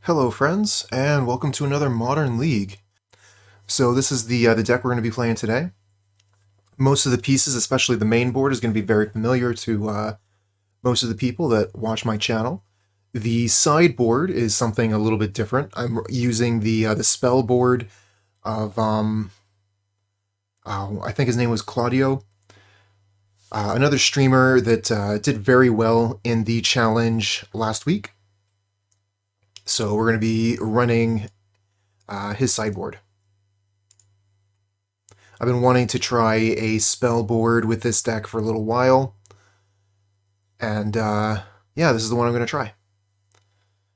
Hello friends, and welcome to another Modern League. So this is the deck we're going to be playing today. Most of the pieces, especially the main board, is going to be very familiar to most of the people that watch my channel. The sideboard is something a little bit different. I'm using the spell board of, I think his name was Claudio. Another streamer that did very well in the challenge last week. So we're going to be running his sideboard. I've been wanting to try a spell board with this deck for a little while. And yeah, this is the one I'm going to try.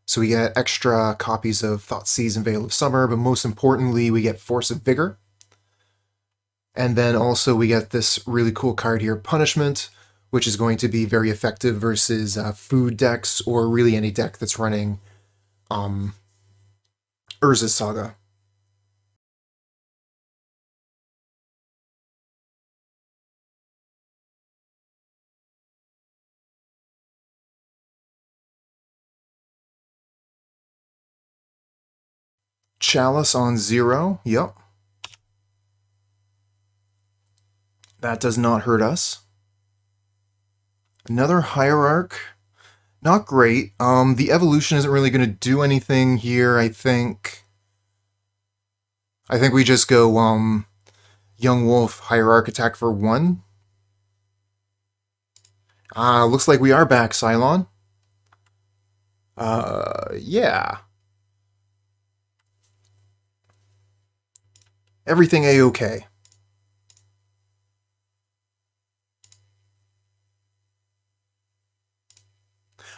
So we get extra copies of Thoughtseize and Veil of Summer, but most importantly, we get Force of Vigor. And then also we get this really cool card here, Punishment, which is going to be very effective versus food decks, or really any deck that's running Urza's Saga. Chalice on 0, yep. That does not hurt us. Another Hierarch. Not great. The evolution isn't really going to do anything here, I think. I think we just go, Yawgmoth, Hierarch attack for 1. Looks like we are back, Cylon. Yeah. Everything A-okay.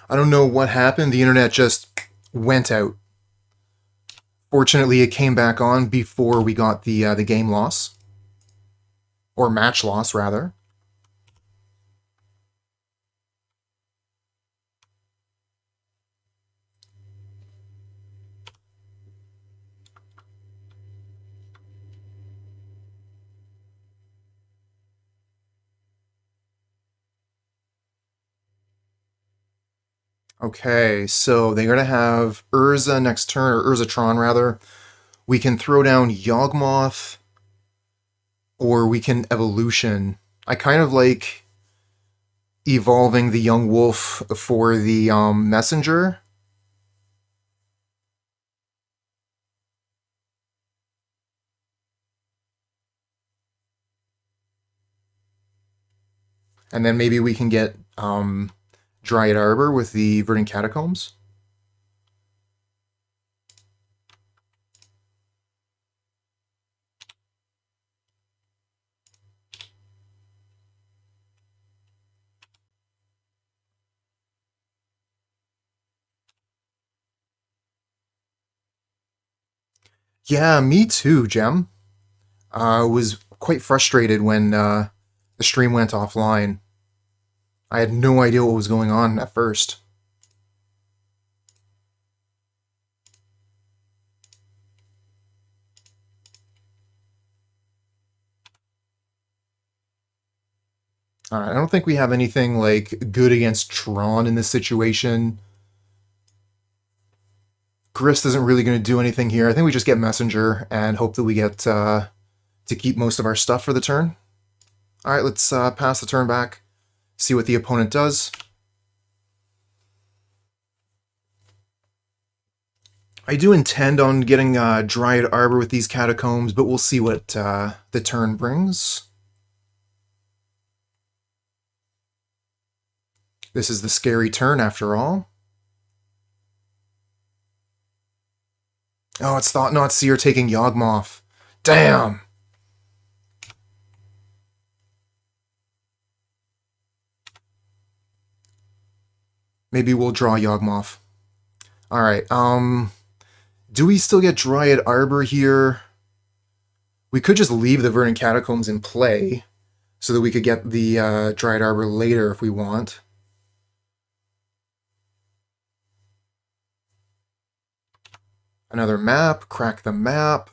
I don't know what happened. The internet just went out. Fortunately, it came back on before we got the game loss. Or match loss, rather. Okay, so they're going to have Urza next turn, or Tron rather. We can throw down Yawgmoth, or we can Evolution. I kind of like evolving the Young Wolf for the Messenger. And then maybe we can get Dryad Arbor with the Verdant Catacombs. Yeah, me too, Gem. I was quite frustrated when the stream went offline. I had no idea what was going on at first. Alright, I don't think we have anything, like, good against Tron in this situation. Grist isn't really going to do anything here. I think we just get Messenger and hope that we get to keep most of our stuff for the turn. Alright, let's pass the turn back, see what the opponent does. I do intend on getting Dryad Arbor with these Catacombs, but we'll see what the turn brings. This is the scary turn, after all. Oh, it's Thought Not Seer taking Yawgmoth. Damn! Maybe we'll draw Yawgmoth. Alright, do we still get Dryad Arbor here? We could just leave the Verdant Catacombs in play, so that we could get the Dryad Arbor later if we want. Another map, crack the map.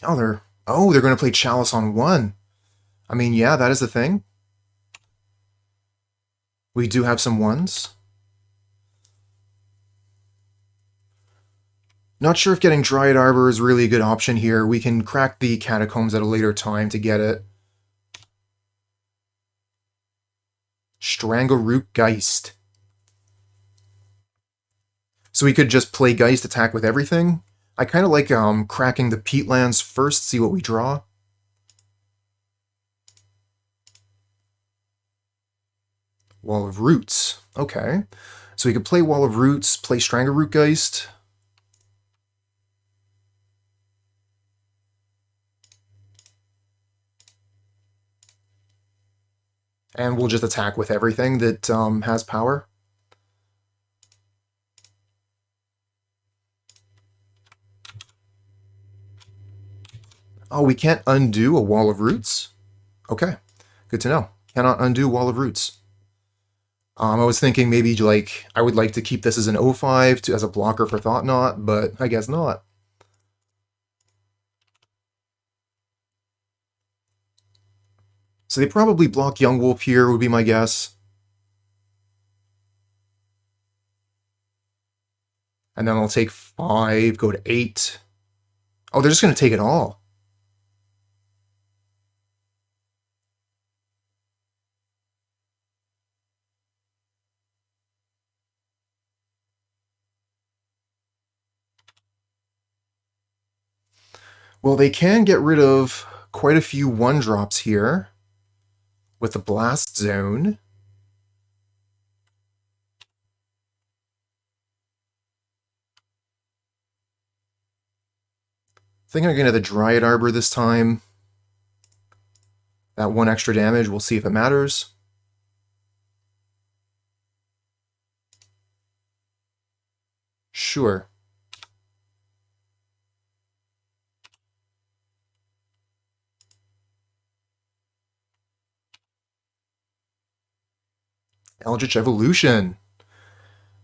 Oh, they're going to play Chalice on 1. I mean, yeah, that is the thing. We do have some 1s. Not sure if getting Dryad Arbor is really a good option here. We can crack the Catacombs at a later time to get it. Strangleroot Geist. So we could just play Geist, attack with everything. I kind of like cracking the Peatlands first, see what we draw. Wall of Roots. Okay. So we could play Wall of Roots, play Strangleroot Geist. And we'll just attack with everything that has power. Oh, we can't undo a Wall of Roots? Okay, good to know. Cannot undo Wall of Roots. I was thinking maybe like I would like to keep this as an 0/5 as a blocker for Thought-Knot, but I guess not. So they probably block Young Wolf here, would be my guess. And then I'll take 5, go to 8. Oh, they're just going to take it all. Well, they can get rid of quite a few 1-drops here with the Blast Zone. I think I'm going to the Dryad Arbor this time. That 1 extra damage, we'll see if it matters. Sure. Eldritch Evolution.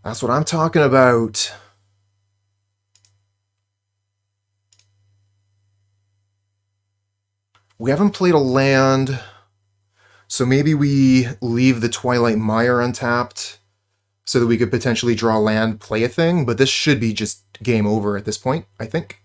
That's what I'm talking about. We haven't played a land, so maybe we leave the Twilight Mire untapped so that we could potentially draw land, play a thing, but this should be just game over at this point, I think.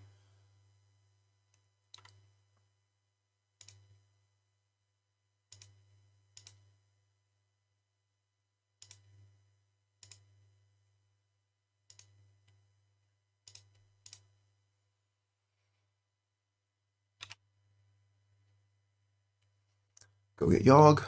Go get Yawg.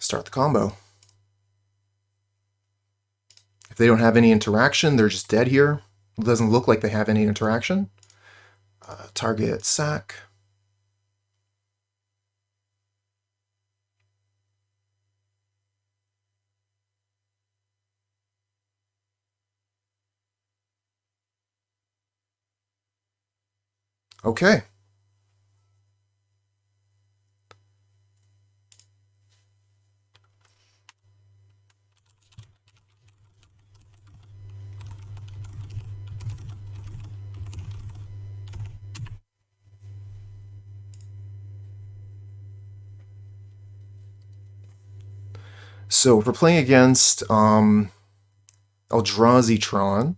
Start the combo. If they don't have any interaction, they're just dead here. It doesn't look like they have any interaction. Target sack. Okay. So if we're playing against Eldrazi Tron,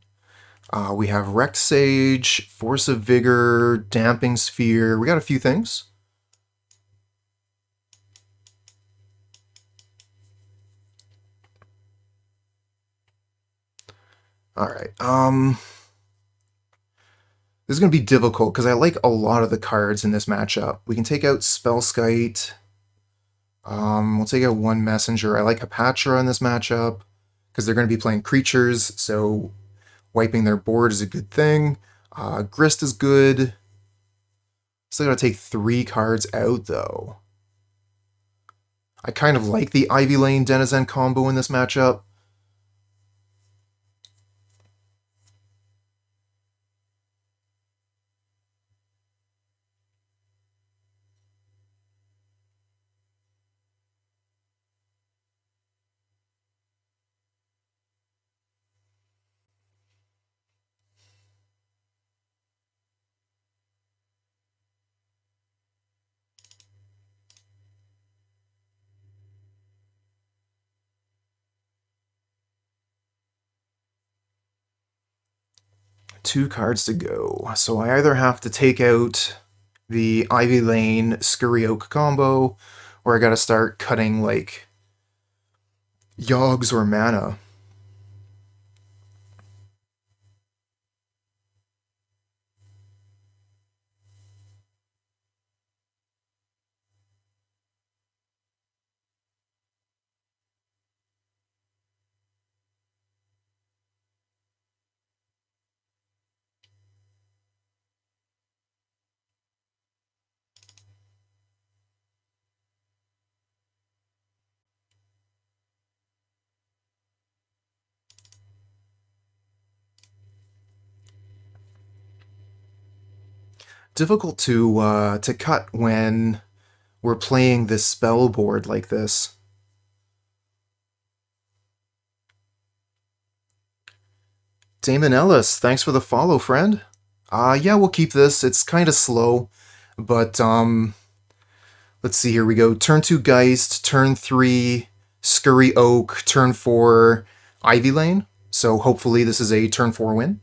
we have Rect Sage, Force of Vigor, Damping Sphere. We got a few things. All right. This is going to be difficult because I like a lot of the cards in this matchup. We can take out Spellskite. We'll take out 1 Messenger. I like Hapatra in this matchup because they're going to be playing creatures, so wiping their board is a good thing. Grist is good. Still got to take 3 cards out, though. I kind of like the Ivy Lane Denizen combo in this matchup. 2 cards to go. So I either have to take out the Ivy Lane Scurry Oak combo, or I gotta start cutting, like, Yogs or mana. Difficult to cut when we're playing this spell board like this. Damon Ellis, thanks for the follow, friend. Yeah, we'll keep this. It's kind of slow, but let's see, here we go. Turn 2 Geist, turn 3 Scurry Oak, turn 4 Ivy Lane. So hopefully this is a turn 4 win.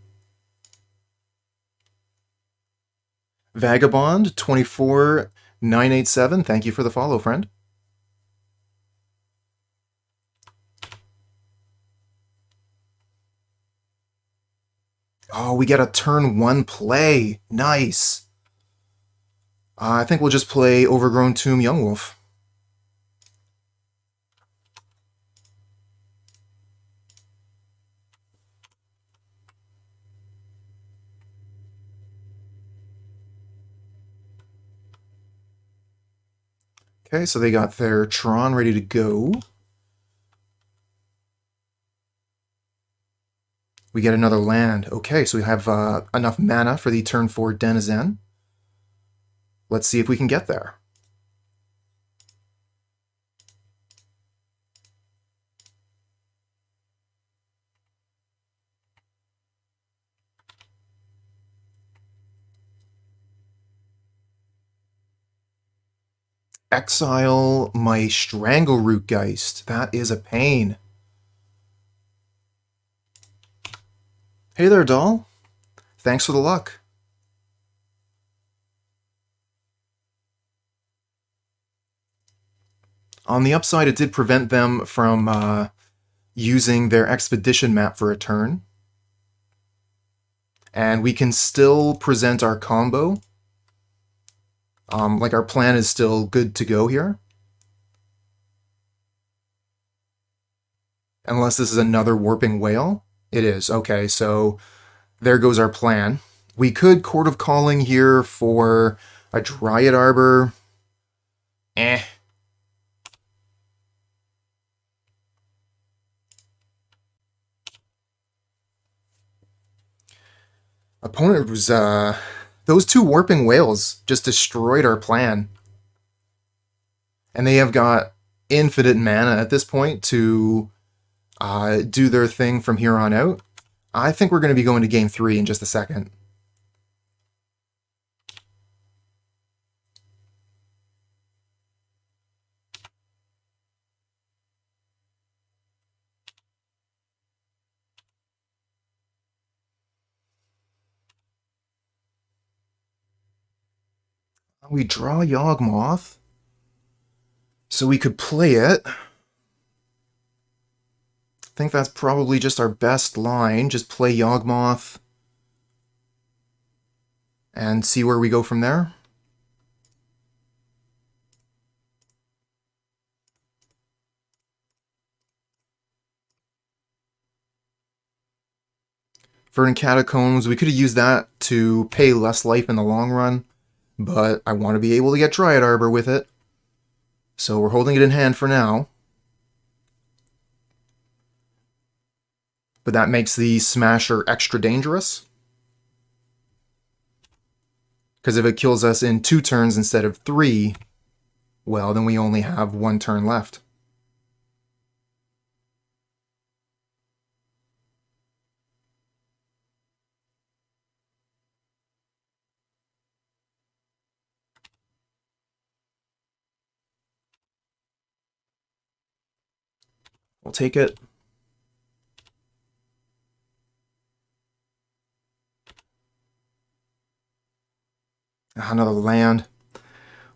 Vagabond 24987, thank you for the follow, friend. Oh, we get a turn 1 play. Nice. I think we'll just play Overgrown Tomb Yawgmoth. Okay, so they got their Tron ready to go. We get another land. Okay, so we have enough mana for the turn 4 Denizen. Let's see if we can get there. Exile my Strangleroot Geist. That is a pain. Hey there, doll. Thanks for the luck. On the upside, it did prevent them from using their expedition map for a turn. And we can still present our combo. Like, our plan is still good to go here. Unless this is another Warping Whale. It is. Okay, so there goes our plan. We could Chord of Calling here for a Dryad Arbor. Opponent was, those 2 Warping Whales just destroyed our plan. And they have got infinite mana at this point to do their thing from here on out. I think we're going to be going to game 3 in just a second. We draw Yawgmoth, so we could play it. I think that's probably just our best line. Just play Yawgmoth and see where we go from there. Verdant Catacombs, we could have used that to pay less life in the long run, but I want to be able to get Dryad Arbor with it. So we're holding it in hand for now. But that makes the Smasher extra dangerous. Because if it kills us in 2 turns instead of 3, well, then we only have 1 turn left. We'll take it. Another land.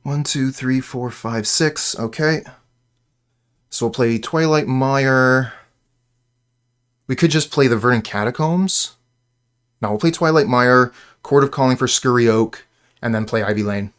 1, 2, 3, 4, 5, 6. Okay. So we'll play Twilight Mire. We could just play the Verdant Catacombs. No, we'll play Twilight Mire, Chord of Calling for Scurry Oak, and then play Ivy Lane.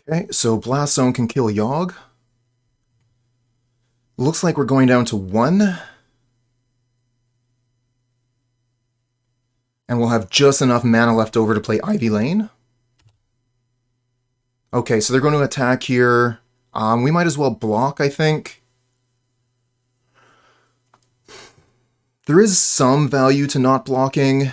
Okay, so Blast Zone can kill Yawg. Looks like we're going down to 1. And we'll have just enough mana left over to play Ivy Lane. Okay, so they're going to attack here. We might as well block, I think. There is some value to not blocking.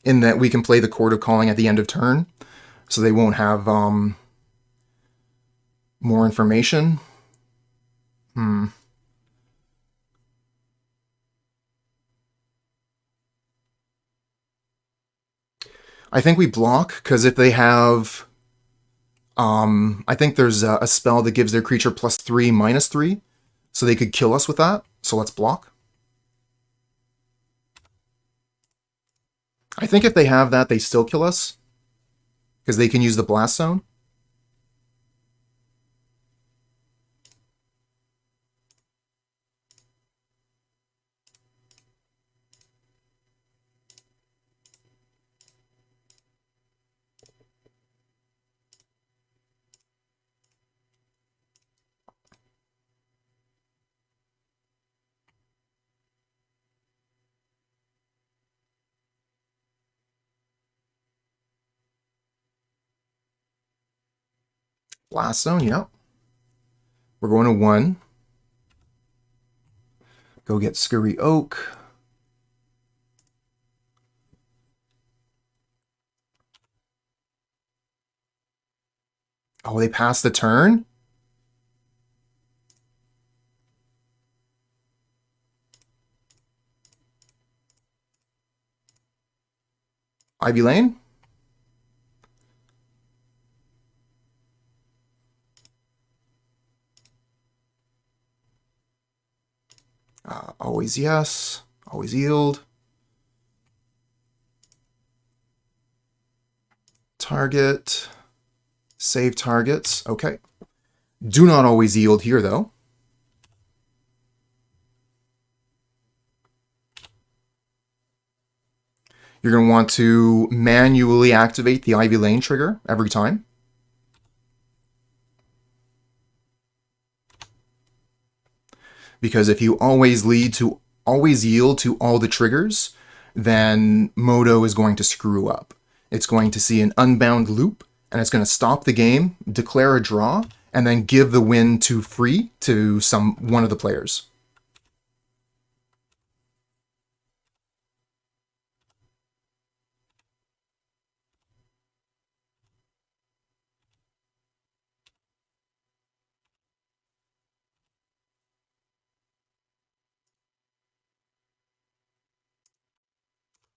In that we can play the Chord of Calling at the end of turn. So they won't have more information. I think we block, because if they have... I think there's a spell that gives their creature +3, -3. So they could kill us with that. So let's block. I think if they have that, they still kill us. Because they can use the Blast Zone. Blast Zone, yep. We're going to 1. Go get Scurry Oak. Oh, they passed the turn? Ivy Lane? Always yes. Always yield. Target. Save targets. Okay. Do not always yield here, though. You're going to want to manually activate the Ivy Lane trigger every time. Because if you always yield to all the triggers, then Moto is going to screw up. It's going to see an unbound loop, and it's going to stop the game, declare a draw, and then give the win to free to one of the players.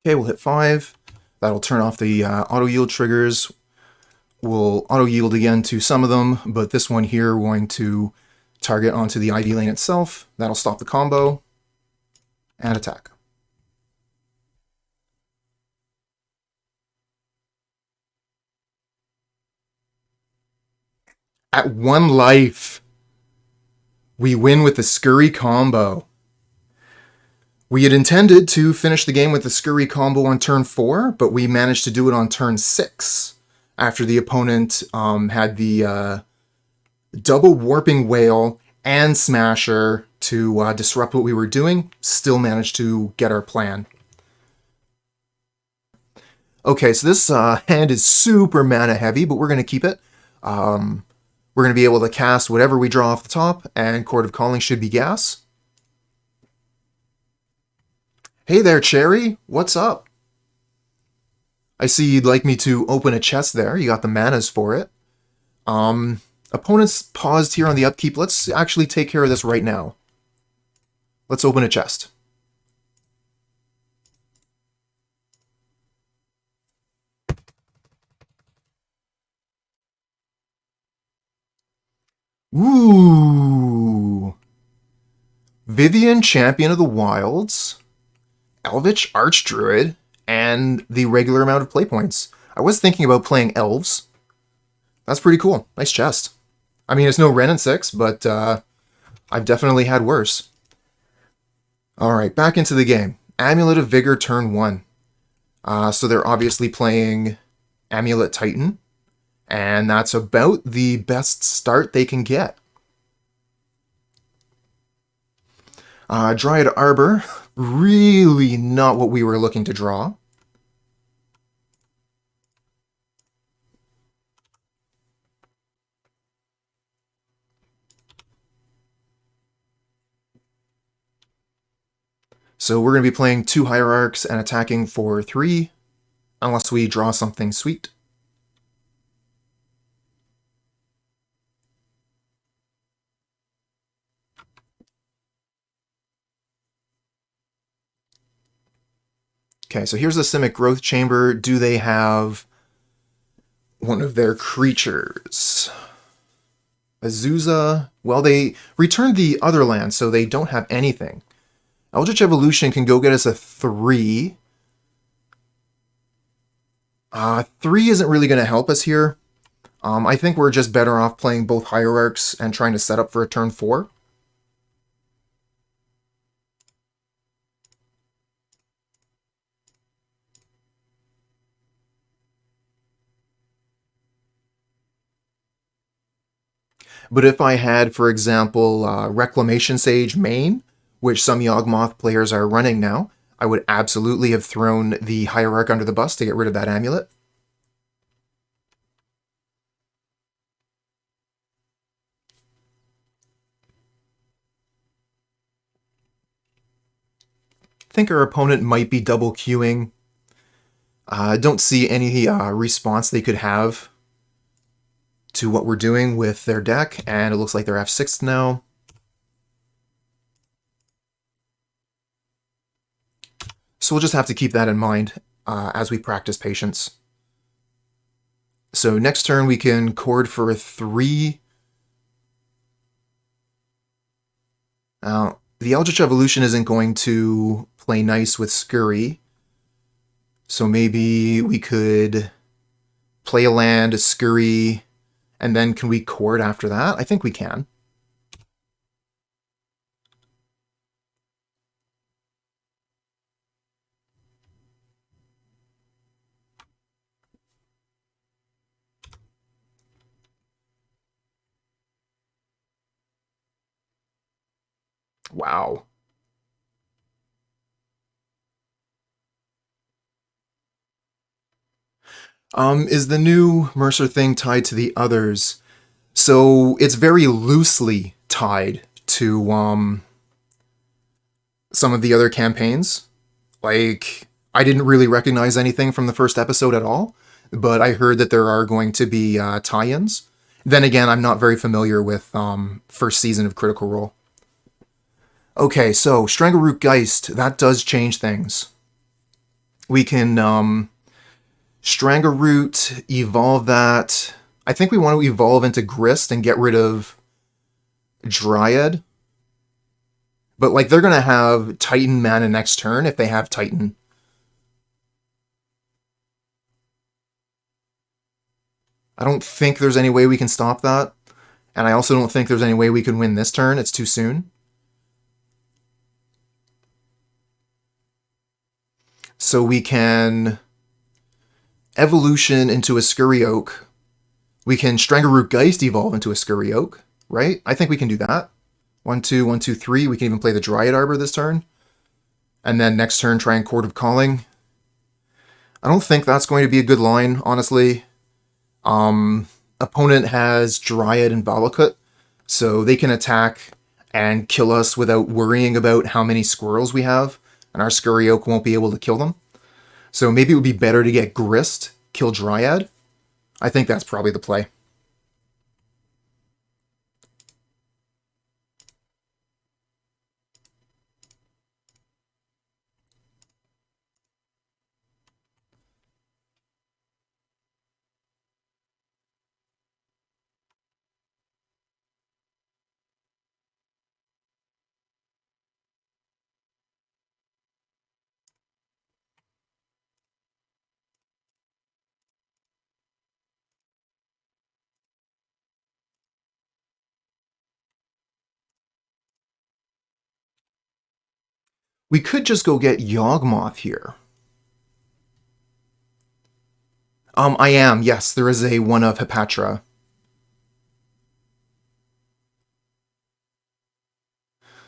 Okay, we'll hit 5. That'll turn off the auto-yield triggers. We'll auto-yield again to some of them, but this one here we're going to target onto the Ivy Lane itself. That'll stop the combo. And attack. At 1 life, we win with the Scurry combo. We had intended to finish the game with the Scurry combo on turn 4, but we managed to do it on turn 6, after the opponent had the double Warping Whale and Smasher to disrupt what we were doing. Still managed to get our plan. Okay, so this hand is super mana heavy, but we're going to keep it. We're going to be able to cast whatever we draw off the top, and Chord of Calling should be gas. Hey there, Cherry. What's up? I see you'd like me to open a chest there. You got the manas for it. Opponents paused here on the upkeep. Let's actually take care of this right now. Let's open a chest. Ooh. Vivian, Champion of the Wilds, Eldritch Archdruid, and the regular amount of play points. I was thinking about playing Elves. That's pretty cool. Nice chest. I mean, it's no Wrenn and 6, but I've definitely had worse. Alright, back into the game. Amulet of Vigor, turn 1. So they're obviously playing Amulet Titan, and that's about the best start they can get. Dryad Arbor, really not what we were looking to draw. So we're going to be playing 2 Hierarchs and attacking for 3, unless we draw something sweet. Okay, so here's the Simic Growth Chamber. Do they have one of their creatures? Azusa? Well, they returned the other land, so they don't have anything. Eldritch Evolution can go get us a 3. 3 isn't really going to help us here. I think we're just better off playing both Hierarchs and trying to set up for a turn 4. But if I had, for example, Reclamation Sage main, which some Yawgmoth players are running now, I would absolutely have thrown the Hierarch under the bus to get rid of that Amulet. I think our opponent might be double queuing. I don't see any response they could have to what we're doing with their deck, and it looks like they're F6 now. So we'll just have to keep that in mind as we practice patience. So next turn we can Chord for a 3. Now, the Eldritch Evolution isn't going to play nice with Scurry, so maybe we could play a land, a Scurry, and then can we Chord after that? I think we can. Wow. Is the new Mercer thing tied to the others? So it's very loosely tied to some of the other campaigns. Like, I didn't really recognize anything from the first episode at all, but I heard that there are going to be tie-ins. Then again, I'm not very familiar with first season of Critical Role. Okay, so Strangleroot Geist, that does change things. We can Strangleroot, evolve that. I think we want to evolve into Grist and get rid of Dryad. But, like, they're going to have Titan mana next turn if they have Titan. I don't think there's any way we can stop that. And I also don't think there's any way we can win this turn. It's too soon. So we can Evolution into a Scurry Oak. We can Strangleroot Geist evolve into a Scurry Oak, right? I think we can do that. 1, 2, 1, 2, 3. We can even play the Dryad Arbor this turn. And then next turn, try and Chord of Calling. I don't think that's going to be a good line, honestly. Opponent has Dryad and Valakut, so they can attack and kill us without worrying about how many squirrels we have, and our Scurry Oak won't be able to kill them. So maybe it would be better to get Grist, kill Dryad. I think that's probably the play. We could just go get Yawgmoth here. I am, yes, there is a one of Hepatra.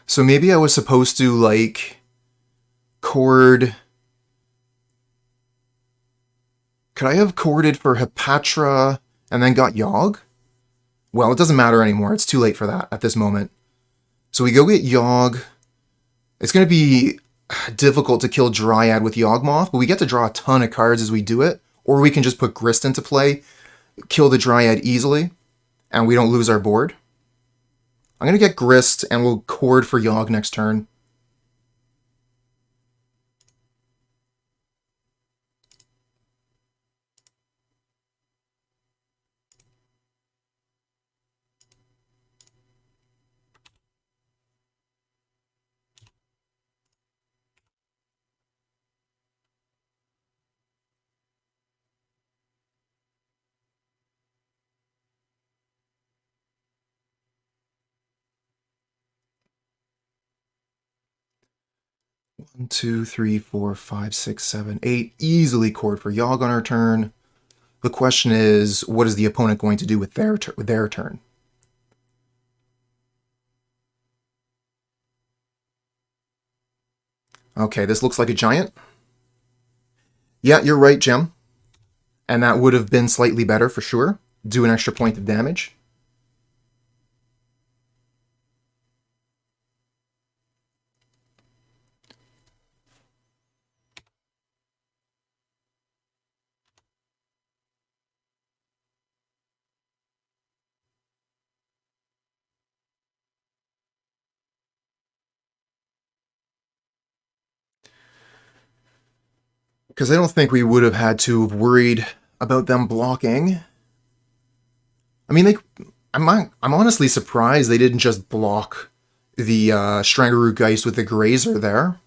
So maybe I was supposed to, like, Chord... Could I have chorded for Hepatra and then got Yawg? Well, it doesn't matter anymore. It's too late for that at this moment. So we go get Yawg. It's going to be difficult to kill Dryad with Yawgmoth, but we get to draw a ton of cards as we do it. Or we can just put Grist into play, kill the Dryad easily, and we don't lose our board. I'm going to get Grist, and we'll chord for Yawg next turn. One, two, three, four, five, six, seven, eight. Easily chord for Yawg on our turn. The question is, what is the opponent going to do with their turn? Okay, this looks like a giant. Yeah, you're right, Jim. And that would have been slightly better for sure. Do an extra point of damage. Because I don't think we would have had to have worried about them blocking. I mean, I'm honestly surprised they didn't just block the Strangleroot Geist with the Grazer there.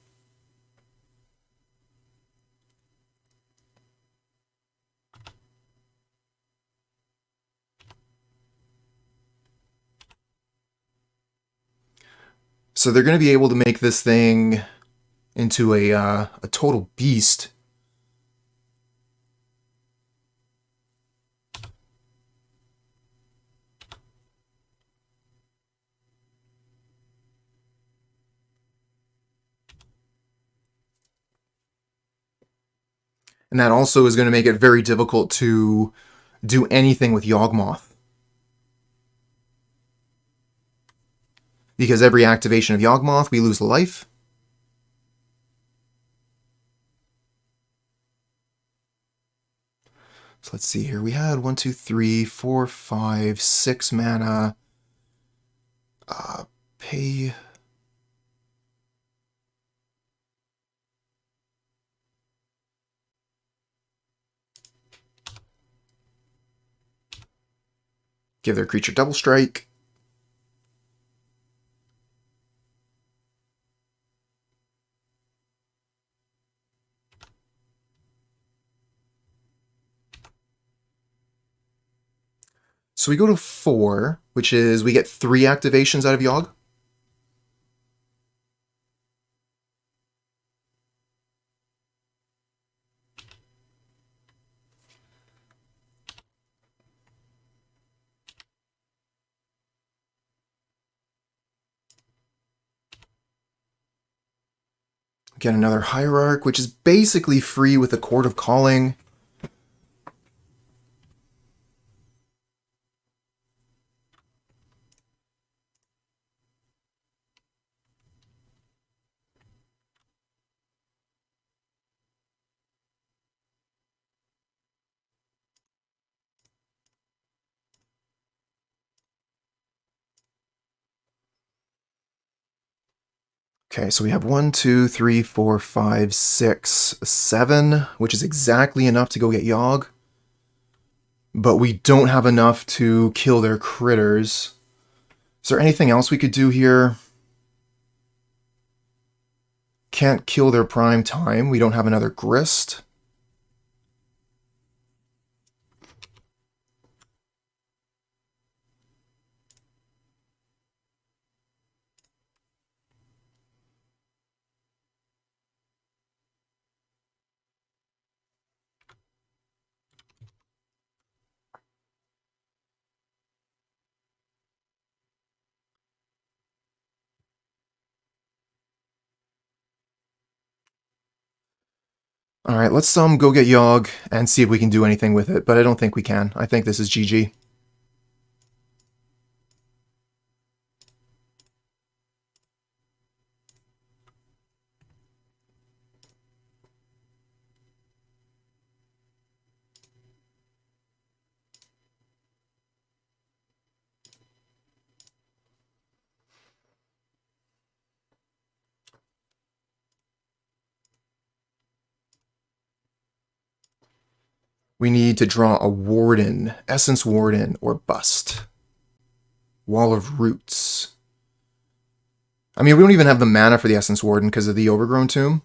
So they're going to be able to make this thing into a total beast. And that also is going to make it very difficult to do anything with Yawgmoth. Because every activation of Yawgmoth, we lose a life. So let's see here. We had 1, 2, 3, 4, 5, 6 mana. Pay... Give their creature double strike. So we go to 4, which is we get 3 activations out of Yawg. Get another Hierarch, which is basically free with a Chord of Calling. Okay, so we have 1, 2, 3, 4, 5, 6, 7, which is exactly enough to go get Yawg. But we don't have enough to kill their critters. Is there anything else we could do here? Can't kill their prime time. We don't have another Grist. Alright, let's go get Yawg and see if we can do anything with it, but I don't think we can. I think this is GG. We need to draw a Warden, Essence Warden, or Bust. Wall of Roots. I mean, we don't even have the mana for the Essence Warden because of the Overgrown Tomb.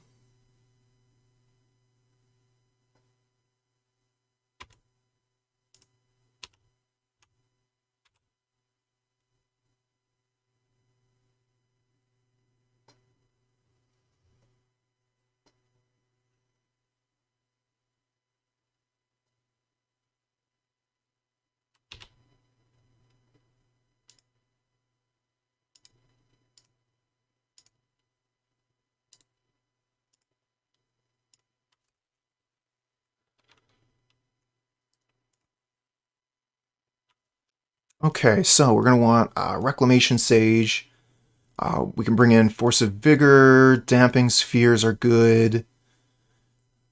Okay, so we're going to want Reclamation Sage. We can bring in Force of Vigor. Damping Spheres are good.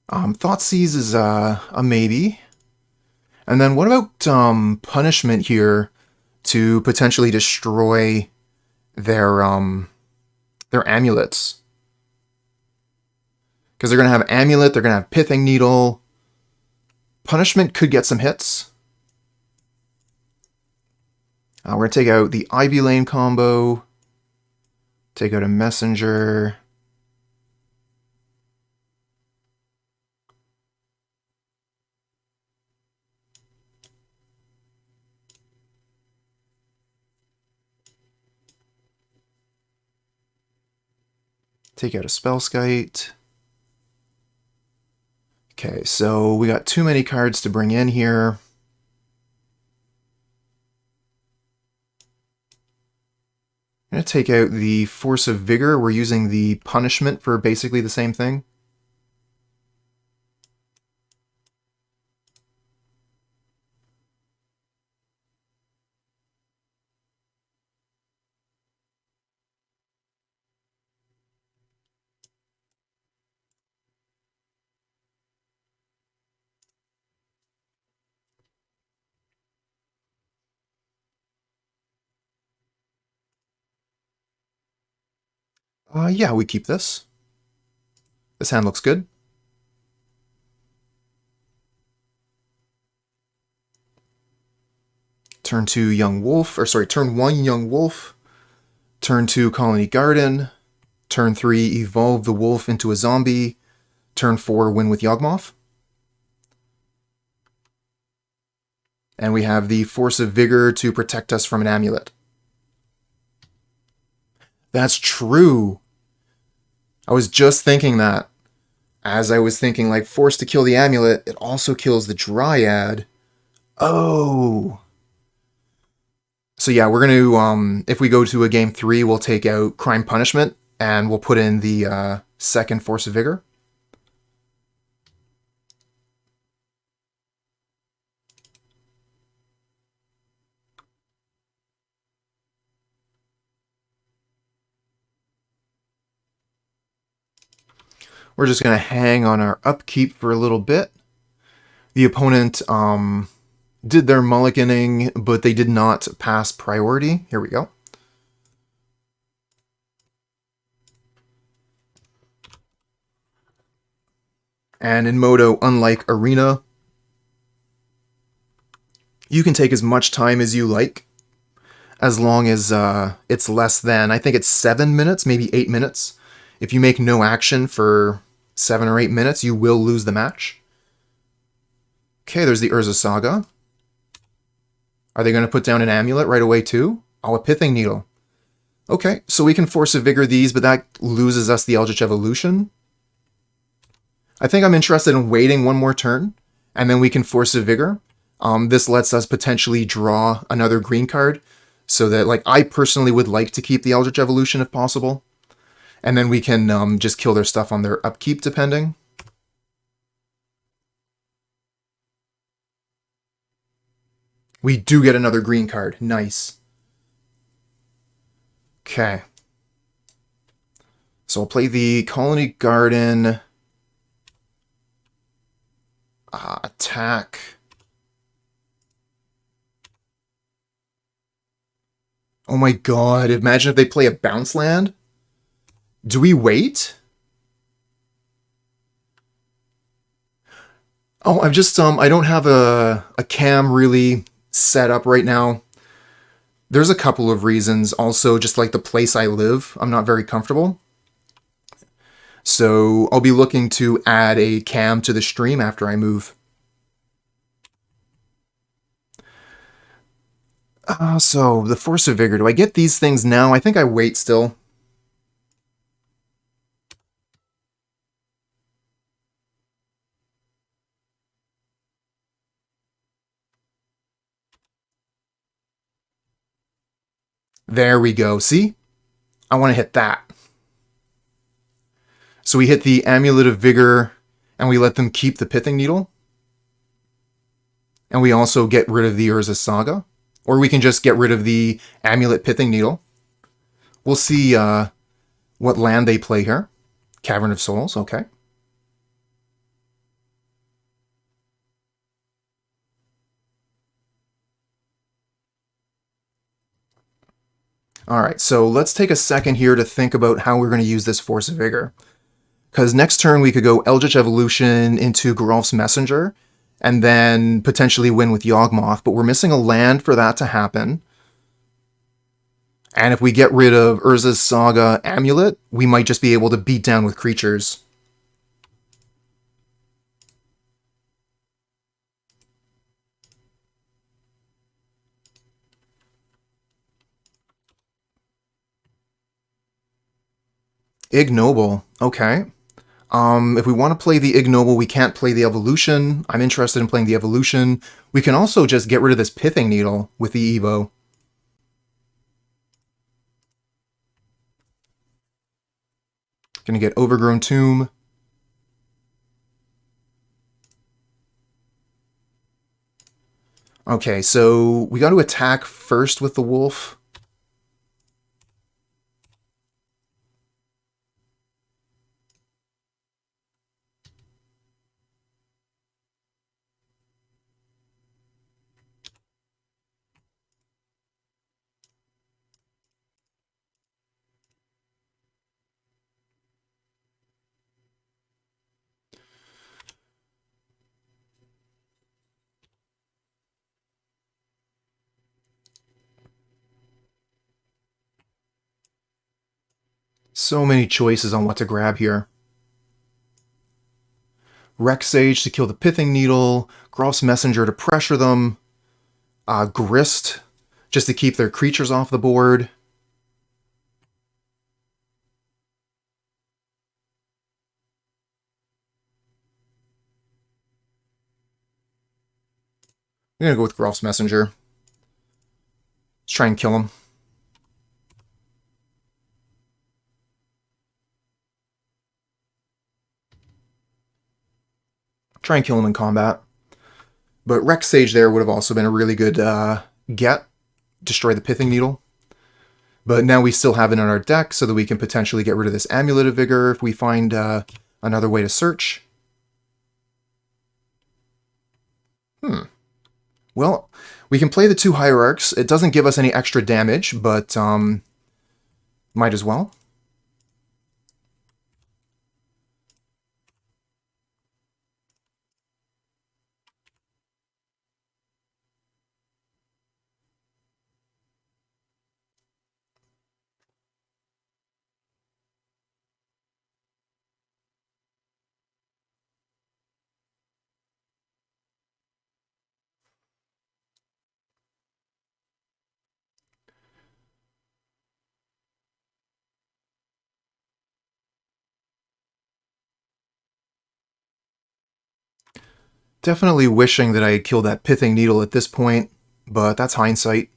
Thoughtseize is a maybe. And then what about Punishment here to potentially destroy their amulets? Because they're going to have Amulet, they're going to have Pithing Needle. Punishment could get some hits. We're going to take out the Ivy Lane combo. Take out a Messenger. Take out a Spellskite. Okay, so we got too many cards to bring in here. I'm going to take out the Force of Vigor. We're using the Punishment for basically the same thing. Yeah, we keep this. This hand looks good. Turn 2 Young Wolf, or sorry, turn 1 Young Wolf. Turn 2 Khalni Garden. Turn 3 Evolve the Wolf into a zombie. Turn 4 Win with Yawgmoth. And we have the Force of Vigor to protect us from an amulet. That's true. I was just thinking that. As I was thinking, like, force to kill the amulet, it also kills the Dryad. Oh. So yeah, we're going to, if we go to a game 3, we'll take out Crime Punishment, and we'll put in the second Force of Vigor. We're just going to hang on our upkeep for a little bit. The opponent did their mulliganing, but they did not pass priority. Here we go. And in Moto, unlike Arena, you can take as much time as you like, as long as it's less than, I think it's 7 minutes, maybe 8 minutes. If you make no action for 7 or 8 minutes, you will lose the match. Okay, there's the Urza Saga. Are they going to put down an Amulet right away too? Oh, a Pithing Needle. Okay, so we can Force of Vigor these, but that loses us the Eldritch Evolution. I think I'm interested in waiting one more turn, and then we can Force of Vigor. This lets us potentially draw another green card, so that, like, I personally would like to keep the Eldritch Evolution if possible. And then we can just kill their stuff on their upkeep, depending. We do get another green card. Nice. Okay. So I'll play the Khalni Garden. Attack. Oh my god, imagine if they play a bounce land. Do we wait? Oh, I'm just, I don't have a cam really set up right now. There's a couple of reasons. Also, just like the place I live, I'm not very comfortable. So I'll be looking to add a cam to the stream after I move. So the Force of Vigor, do I get these things now? I think I wait still. There we go. See? I want to hit that. So we hit the Amulet of Vigor, and we let them keep the Pithing Needle. And we also get rid of the Urza Saga. Or we can just get rid of the Amulet Pithing Needle. We'll see what land they play here. Cavern of Souls, okay. Alright, so let's take a second here to think about how we're going to use this Force of Vigor. Because next turn we could go Eldritch Evolution into Geralf's Messenger, and then potentially win with Yawgmoth, but we're missing a land for that to happen. And if we get rid of Urza's Saga Amulet, we might just be able to beat down with creatures. Ignoble, okay. If we want to play the Ignoble, we can't play the Evolution. I'm interested in playing the Evolution. We can also just get rid of this Pithing Needle with the Evo. Gonna get Overgrown Tomb. Okay, so we got to attack first with the Wolf. So many choices on what to grab here. Rec Sage to kill the Pithing Needle, Geralf's Messenger to pressure them, Grist just to keep their creatures off the board. I'm gonna go with Geralf's Messenger. Let's try and kill him. Try and kill him in combat. But Rec Sage there would have also been a really good get. Destroy the Pithing Needle. But now we still have it in our deck so that we can potentially get rid of this Amulet of Vigor if we find another way to search. Well, we can play the 2 Hierarchs. It doesn't give us any extra damage, but might as well. Definitely wishing that I had killed that Pithing Needle at this point, but that's hindsight.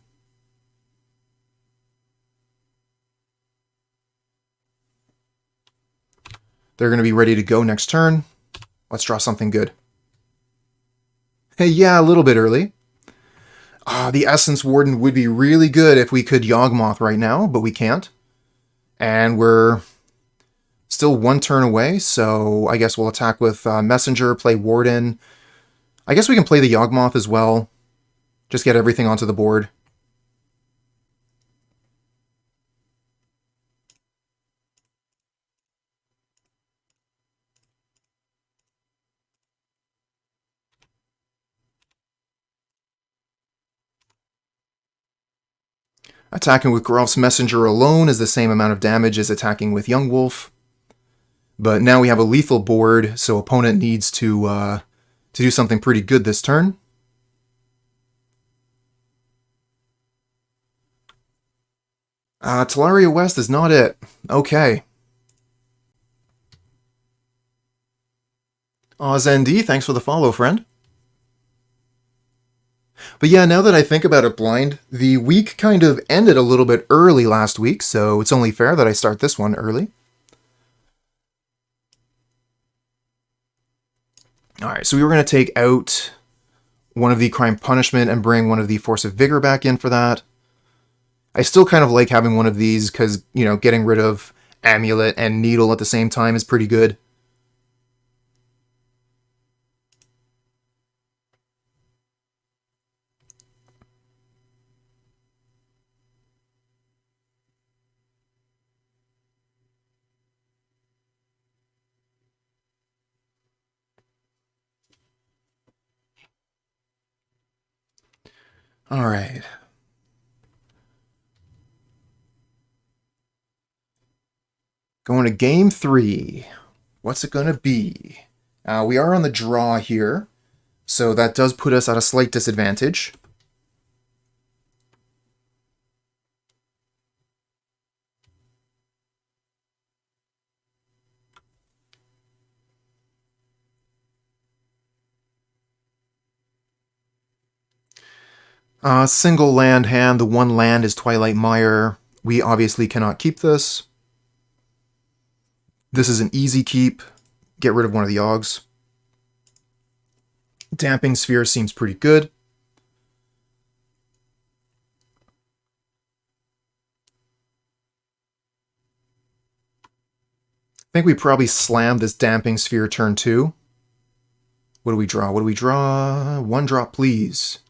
They're going to be ready to go next turn. Let's draw something good. Hey, yeah, a little bit early. The Essence Warden would be really good if we could Yawgmoth right now, but we can't. And we're still one turn away, so I guess we'll attack with Messenger, play Warden. I guess we can play the Yawgmoth as well. Just get everything onto the board. Attacking with Geralf's Messenger alone is the same amount of damage as attacking with Young Wolf. But now we have a lethal board, so opponent needs to do something pretty good this turn. Talaria West is not it. Okay. ZND, thanks for the follow, friend. But yeah, now that I think about it, Blind, the week kind of ended a little bit early last week, so it's only fair that I start this one early. Alright, so we were going to take out one of the Crime Punishment and bring one of the Force of Vigor back in for that. I still kind of like having one of these because, you know, getting rid of Amulet and Needle at the same time is pretty good. All right. Going to game 3. What's it going to be? We are on the draw here, so that does put us at a slight disadvantage. Single land hand, the one land is Twilight Mire. We obviously cannot keep this. This is an easy keep. Get rid of one of the Yogs. Damping Sphere seems pretty good. I think we probably slam this Damping Sphere turn 2. What do we draw? What do we draw? 1 drop, please.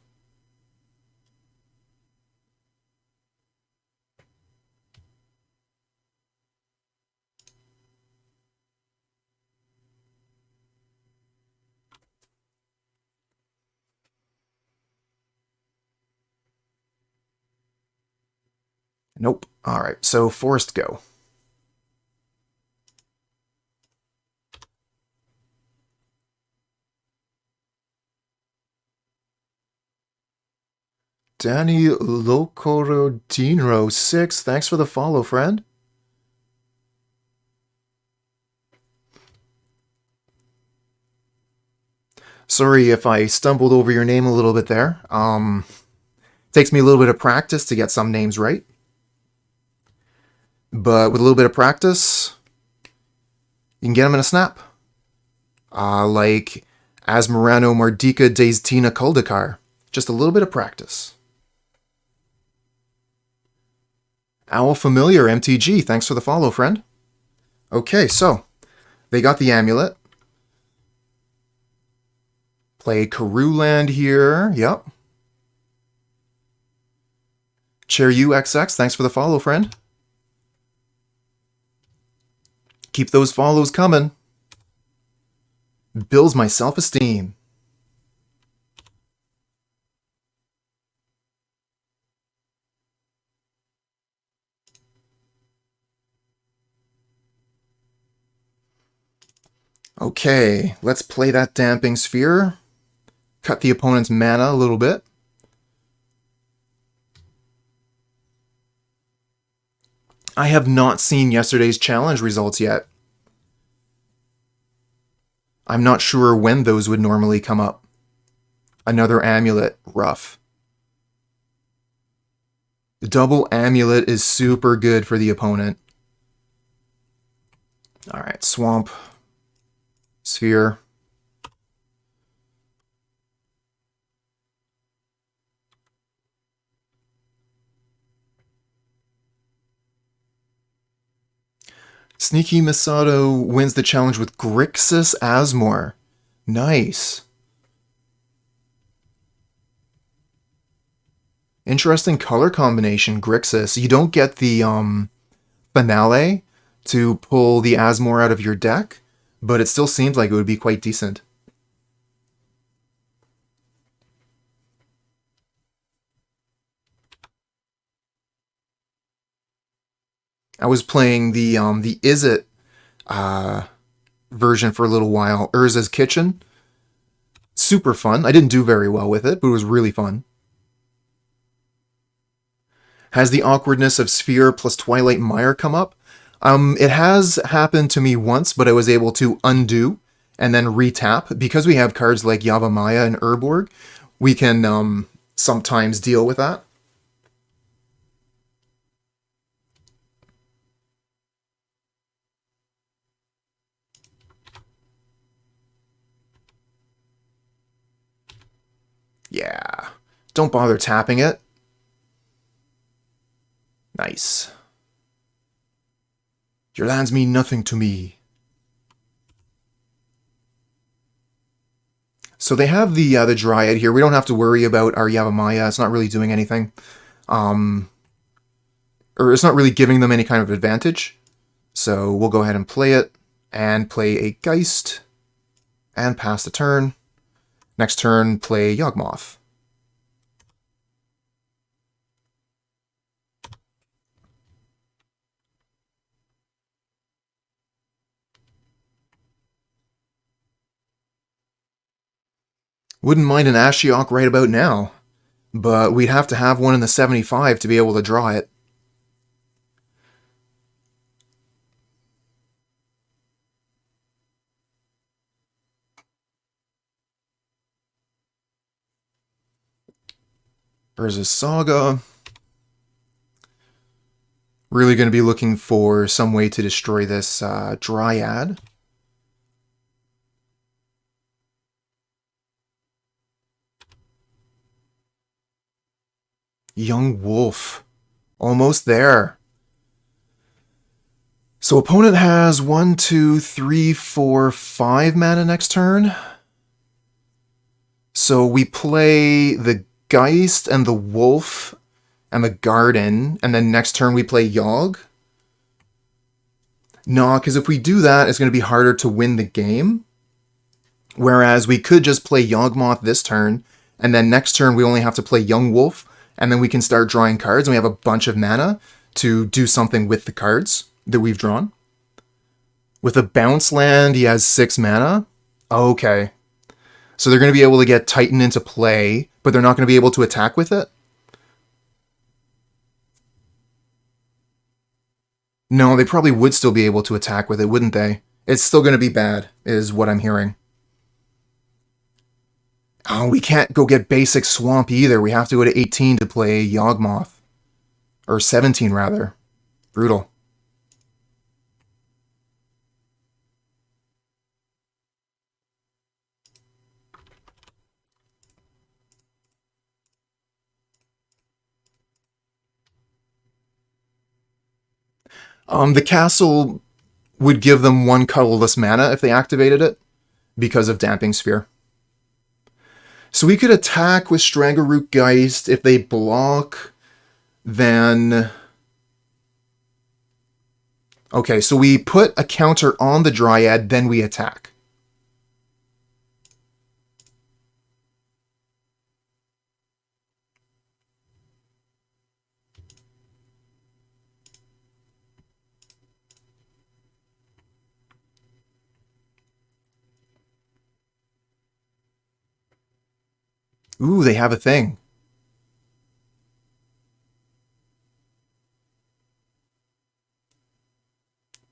Nope. Alright, so Forest go. Danny Locorodinro 6, thanks for the follow, friend. Sorry if I stumbled over your name a little bit there. Takes me a little bit of practice to get some names right. But with a little bit of practice, you can get them in a snap. Like Asmerano Mardica Daistina Kuldakar. Just a little bit of practice. Owl Familiar MTG, thanks for the follow, friend. Okay, so they got the Amulet. Play Karuland here, yep. Chair UXX, thanks for the follow, friend. Keep those follows coming. Builds my self-esteem. Okay, let's play that Damping Sphere. Cut the opponent's mana a little bit. I have not seen yesterday's challenge results yet. I'm not sure when those would normally come up. Another Amulet. Rough. Double Amulet is super good for the opponent. Alright, Swamp. Sphere. Sneaky Masato wins the challenge with Grixis Asmore. Nice. Interesting color combination, Grixis. You don't get the finale to pull the Asmore out of your deck, but it still seems like it would be quite decent. I was playing the Izzet version for a little while, Urza's Kitchen. Super fun. I didn't do very well with it, but it was really fun. Has the awkwardness of Sphere plus Twilight Mire come up? It has happened to me once, but I was able to undo and then retap. Because we have cards like Yavimaya and Urborg, we can sometimes deal with that. Yeah. Don't bother tapping it. Nice. Your lands mean nothing to me. So they have the Dryad here. We don't have to worry about our Yavimaya. It's not really doing anything. Or it's not really giving them any kind of advantage. So we'll go ahead and play it. And play a Geist. And pass the turn. Next turn, play Yawgmoth. Wouldn't mind an Ashiok right about now, but we'd have to have one in the 75 to be able to draw it. Urza's Saga. Really going to be looking for some way to destroy this Dryad. Young Wolf. Almost there. So opponent has 1, 2, 3, 4, 5 mana next turn. So we play the Geist and the Wolf and the Garden, and then next turn we play Yawg. No, because if we do that, it's going to be harder to win the game. Whereas we could just play Yawgmoth this turn, and then next turn we only have to play Young Wolf, and then we can start drawing cards, and we have a bunch of mana to do something with the cards that we've drawn. With a bounce land, he has 6 mana. Okay. So they're going to be able to get Titan into play, but they're not going to be able to attack with it? No, they probably would still be able to attack with it, wouldn't they? It's still going to be bad, is what I'm hearing. Oh, we can't go get basic Swamp either. We have to go to 18 to play Yawgmoth. Or 17, rather. Brutal. The castle would give them 1 colorless mana if they activated it, because of Damping Sphere. So we could attack with Strangleroot Geist. If they block, then... Okay, so we put a counter on the Dryad, then we attack. Ooh, they have a thing.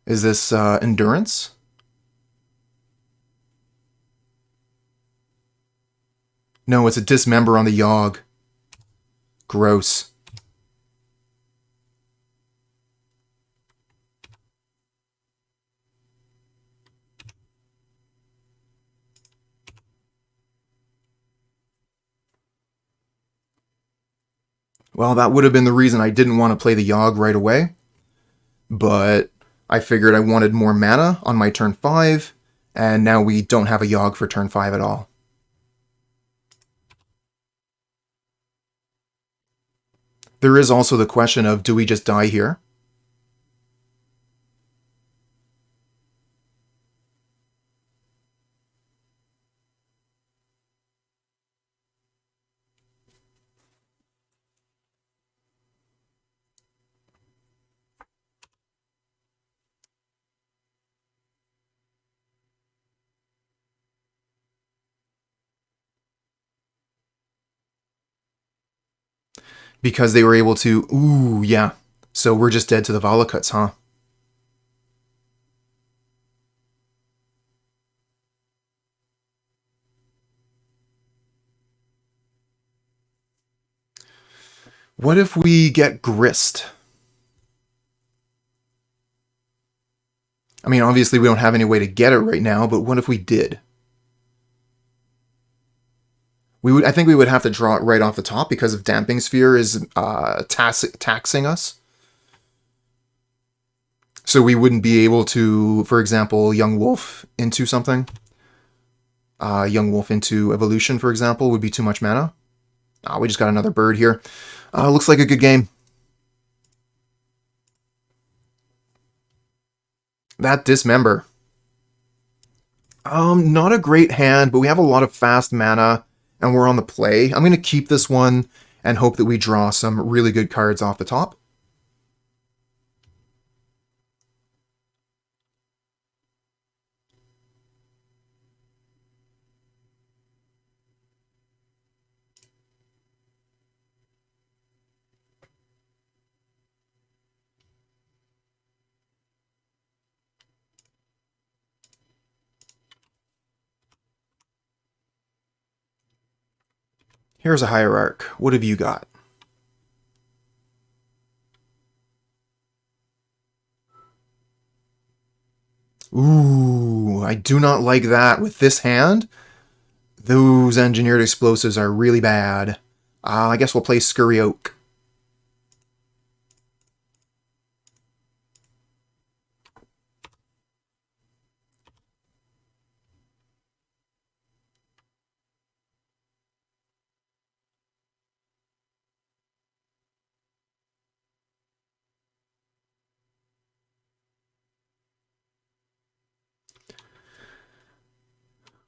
Is this Endurance? No, it's a dismember on the Yawg. Gross. Well, that would have been the reason I didn't want to play the Yawg right away. But I figured I wanted more mana on my turn 5, and now we don't have a Yawg for turn 5 at all. There is also the question of, do we just die here? Because they were able to... Ooh, yeah. So we're just dead to the Valakuts, huh? What if we get Grist? I mean, obviously we don't have any way to get it right now, but what if we did? I think we would have to draw it right off the top because if Damping Sphere is taxing us. So we wouldn't be able to, for example, Young Wolf into something. Young Wolf into Evolution, for example, would be too much mana. We just got another bird here. Looks like a good game. That Dismember. Not a great hand, but we have a lot of fast mana, and we're on the play. I'm going to keep this one and hope that we draw some really good cards off the top. Here's a Hierarch. What have you got? Ooh, I do not like that. With this hand, those Engineered Explosives are really bad. I guess we'll play Scurry Oak.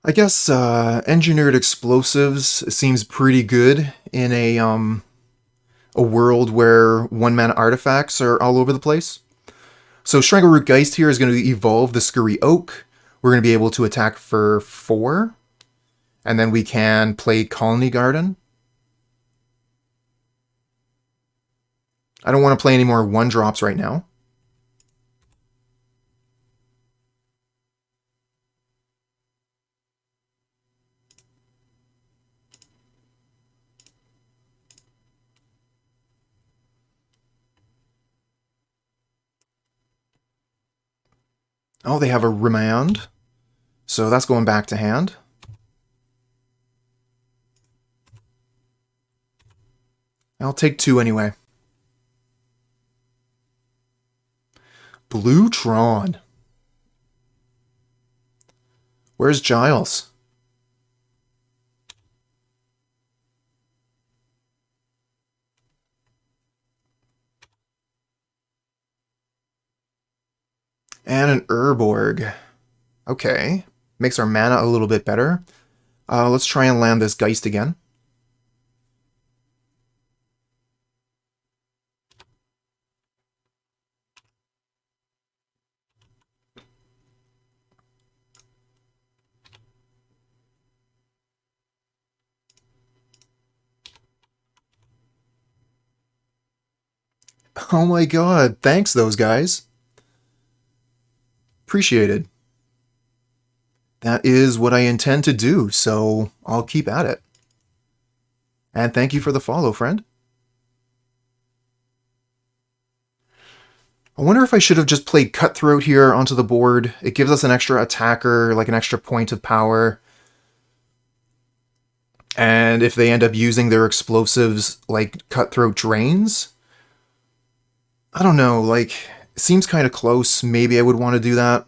I guess Engineered Explosives seems pretty good in a world where 1-mana artifacts are all over the place. So Strangleroot Geist here is going to evolve the Scurry Oak. We're going to be able to attack for 4. And then we can play Khalni Garden. I don't want to play any more 1-drops right now. Oh, they have a Remand. So that's going back to hand. I'll take 2 anyway. Blue Tron. Where's Giles? And an Urborg. Okay. Makes our mana a little bit better. Let's try and land this Geist again. Oh my god, thanks those guys. Appreciated. That is what I intend to do, so I'll keep at it. And thank you for the follow, friend. I wonder if I should have just played Cutthroat here onto the board. It gives us an extra attacker, like an extra point of power. And if they end up using their explosives, like Cutthroat drains, I don't know, like, it seems kind of close. Maybe I would want to do that.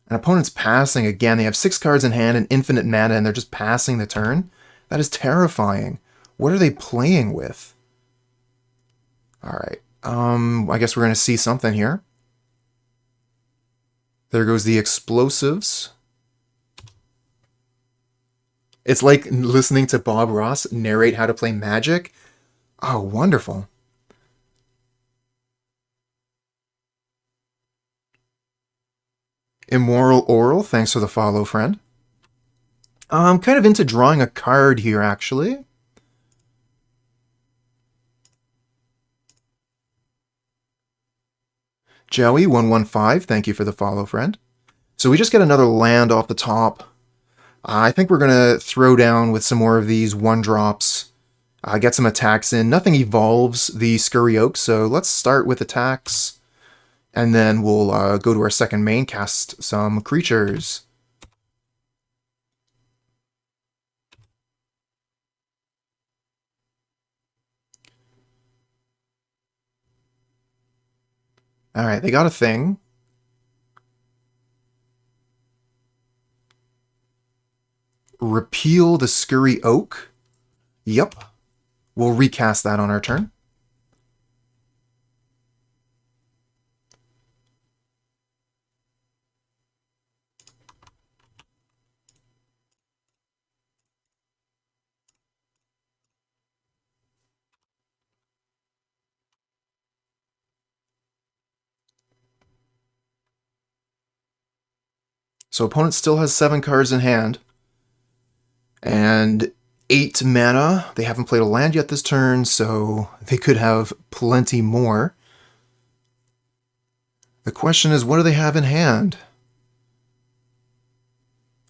An opponent's passing again. They have 6 cards in hand and infinite mana, and they're just passing the turn. That is terrifying. What are they playing with? Alright. I guess we're going to see something here. There goes the explosives. It's like listening to Bob Ross narrate how to play Magic. Oh, wonderful. Immoral Oral, thanks for the follow, friend. I'm kind of into drawing a card here, actually. Joey115, thank you for the follow, friend. So we just get another land off the top. I think we're going to throw down with some more of these 1-drops. Get some attacks in. Nothing evolves the Scurry Oak, so let's start with attacks. And then we'll go to our second main, cast some creatures. Alright, they got a thing. Repeal the Scurry Oak. Yep. We'll recast that on our turn. So opponent still has 7 cards in hand. And 8 mana. They haven't played a land yet this turn, so they could have plenty more. The question is, what do they have in hand?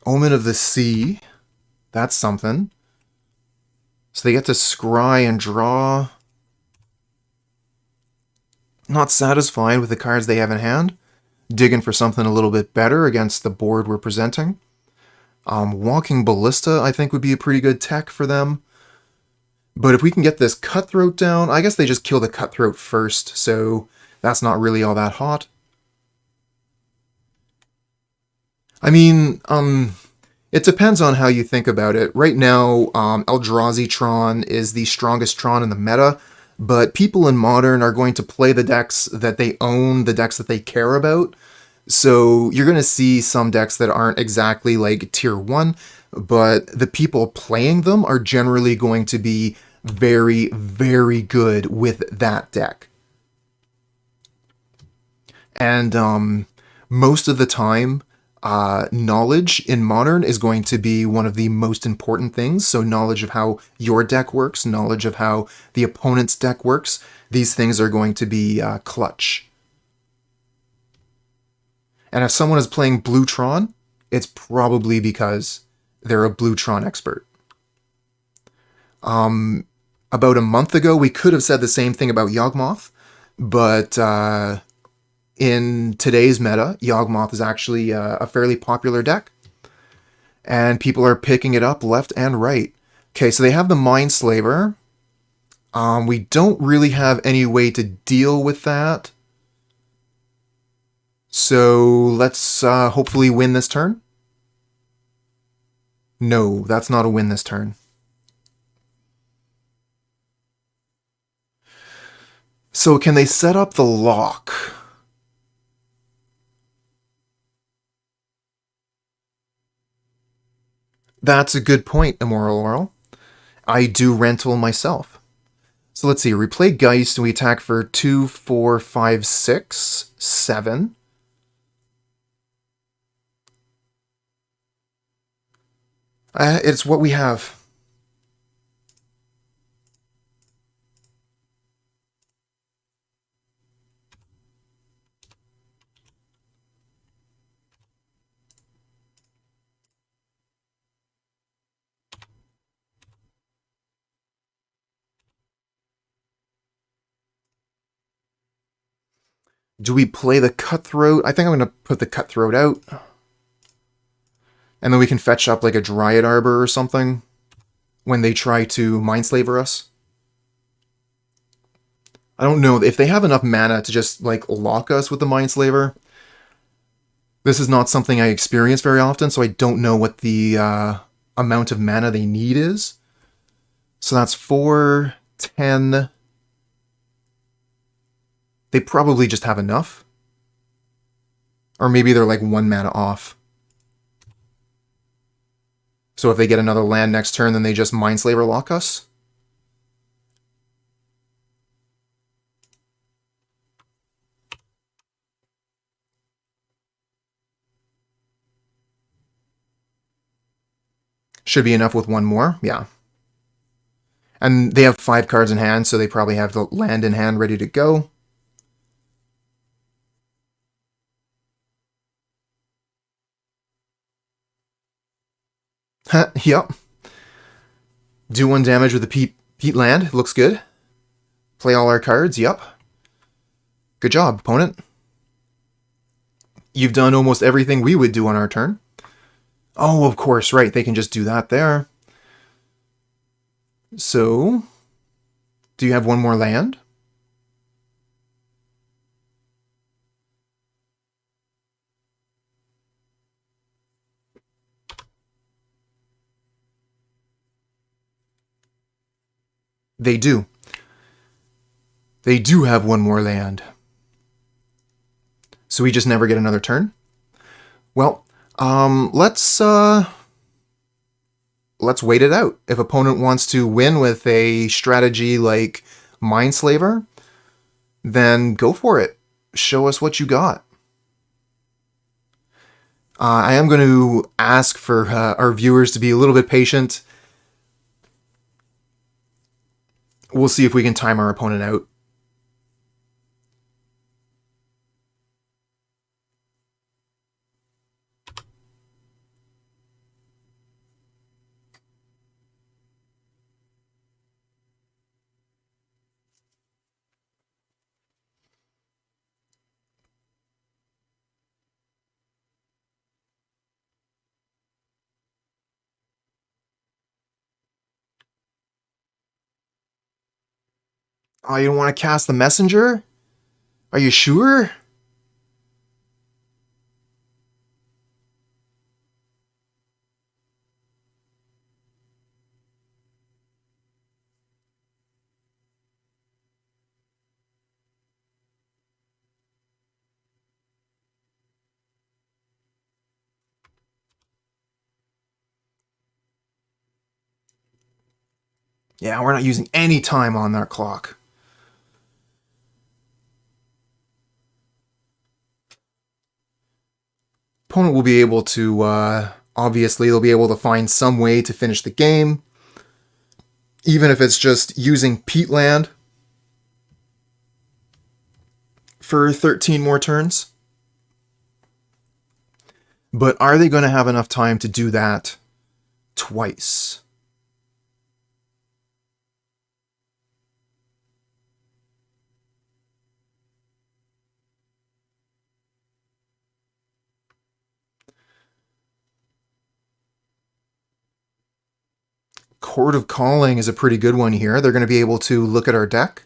Omen of the Sea. That's something. So they get to scry and draw. Not satisfied with the cards they have in hand. Digging for something a little bit better against the board we're presenting. Walking Ballista, I think, would be a pretty good tech for them. But if we can get this Cutthroat down, I guess they just kill the Cutthroat first, so that's not really all that hot. I mean, it depends on how you think about it. Right now, Eldrazi Tron is the strongest Tron in the meta, but people in Modern are going to play the decks that they own, the decks that they care about. So you're going to see some decks that aren't exactly like tier 1, but the people playing them are generally going to be very, very good with that deck. And most of the time, knowledge in Modern is going to be one of the most important things. So knowledge of how your deck works, knowledge of how the opponent's deck works, these things are going to be clutch. And if someone is playing Blue Tron, it's probably because they're a Blue Tron expert. About a month ago, we could have said the same thing about Yawgmoth, but in today's meta, Yawgmoth is actually a fairly popular deck, and people are picking it up left and right. Okay, so they have the Mindslaver. We don't really have any way to deal with that. So let's hopefully win this turn. No, that's not a win this turn. So can they set up the lock? That's a good point, Immoral Oral. I do rental myself. So let's see, we play Geist and we attack for 2, 4, 5, 6, 7. It's what we have. Do we play the Cutthroat? I think I'm going to put the Cutthroat out. And then we can fetch up like a Dryad Arbor or something when they try to Mindslaver us. I don't know if they have enough mana to just like lock us with the Mindslaver. This is not something I experience very often, so I don't know what the amount of mana they need is. So that's 4, 10. They probably just have enough. Or maybe they're like 1 mana off. So if they get another land next turn, then they just Mindslaver lock us? Should be enough with 1 more, yeah. And they have 5 cards in hand, so they probably have the land in hand ready to go. Yep. Do 1 damage with the Peatland. Looks good. Play all our cards. Yep. Good job, opponent. You've done almost everything we would do on our turn. Oh, of course, right. They can just do that there. So, do you have 1 more land? They do. They do have 1 more land. So we just never get another turn? Well, let's wait it out. If opponent wants to win with a strategy like Mindslaver, then go for it. Show us what you got. I am going to ask for our viewers to be a little bit patient. We'll see if we can time our opponent out. Oh, you don't want to cast the messenger? Are you sure? Yeah, we're not using any time on that clock. Opponent will be able to, obviously, they'll be able to find some way to finish the game. Even if it's just using Peatland for 13 more turns. But are they going to have enough time to do that twice? Chord of Calling is a pretty good one here. They're going to be able to look at our deck.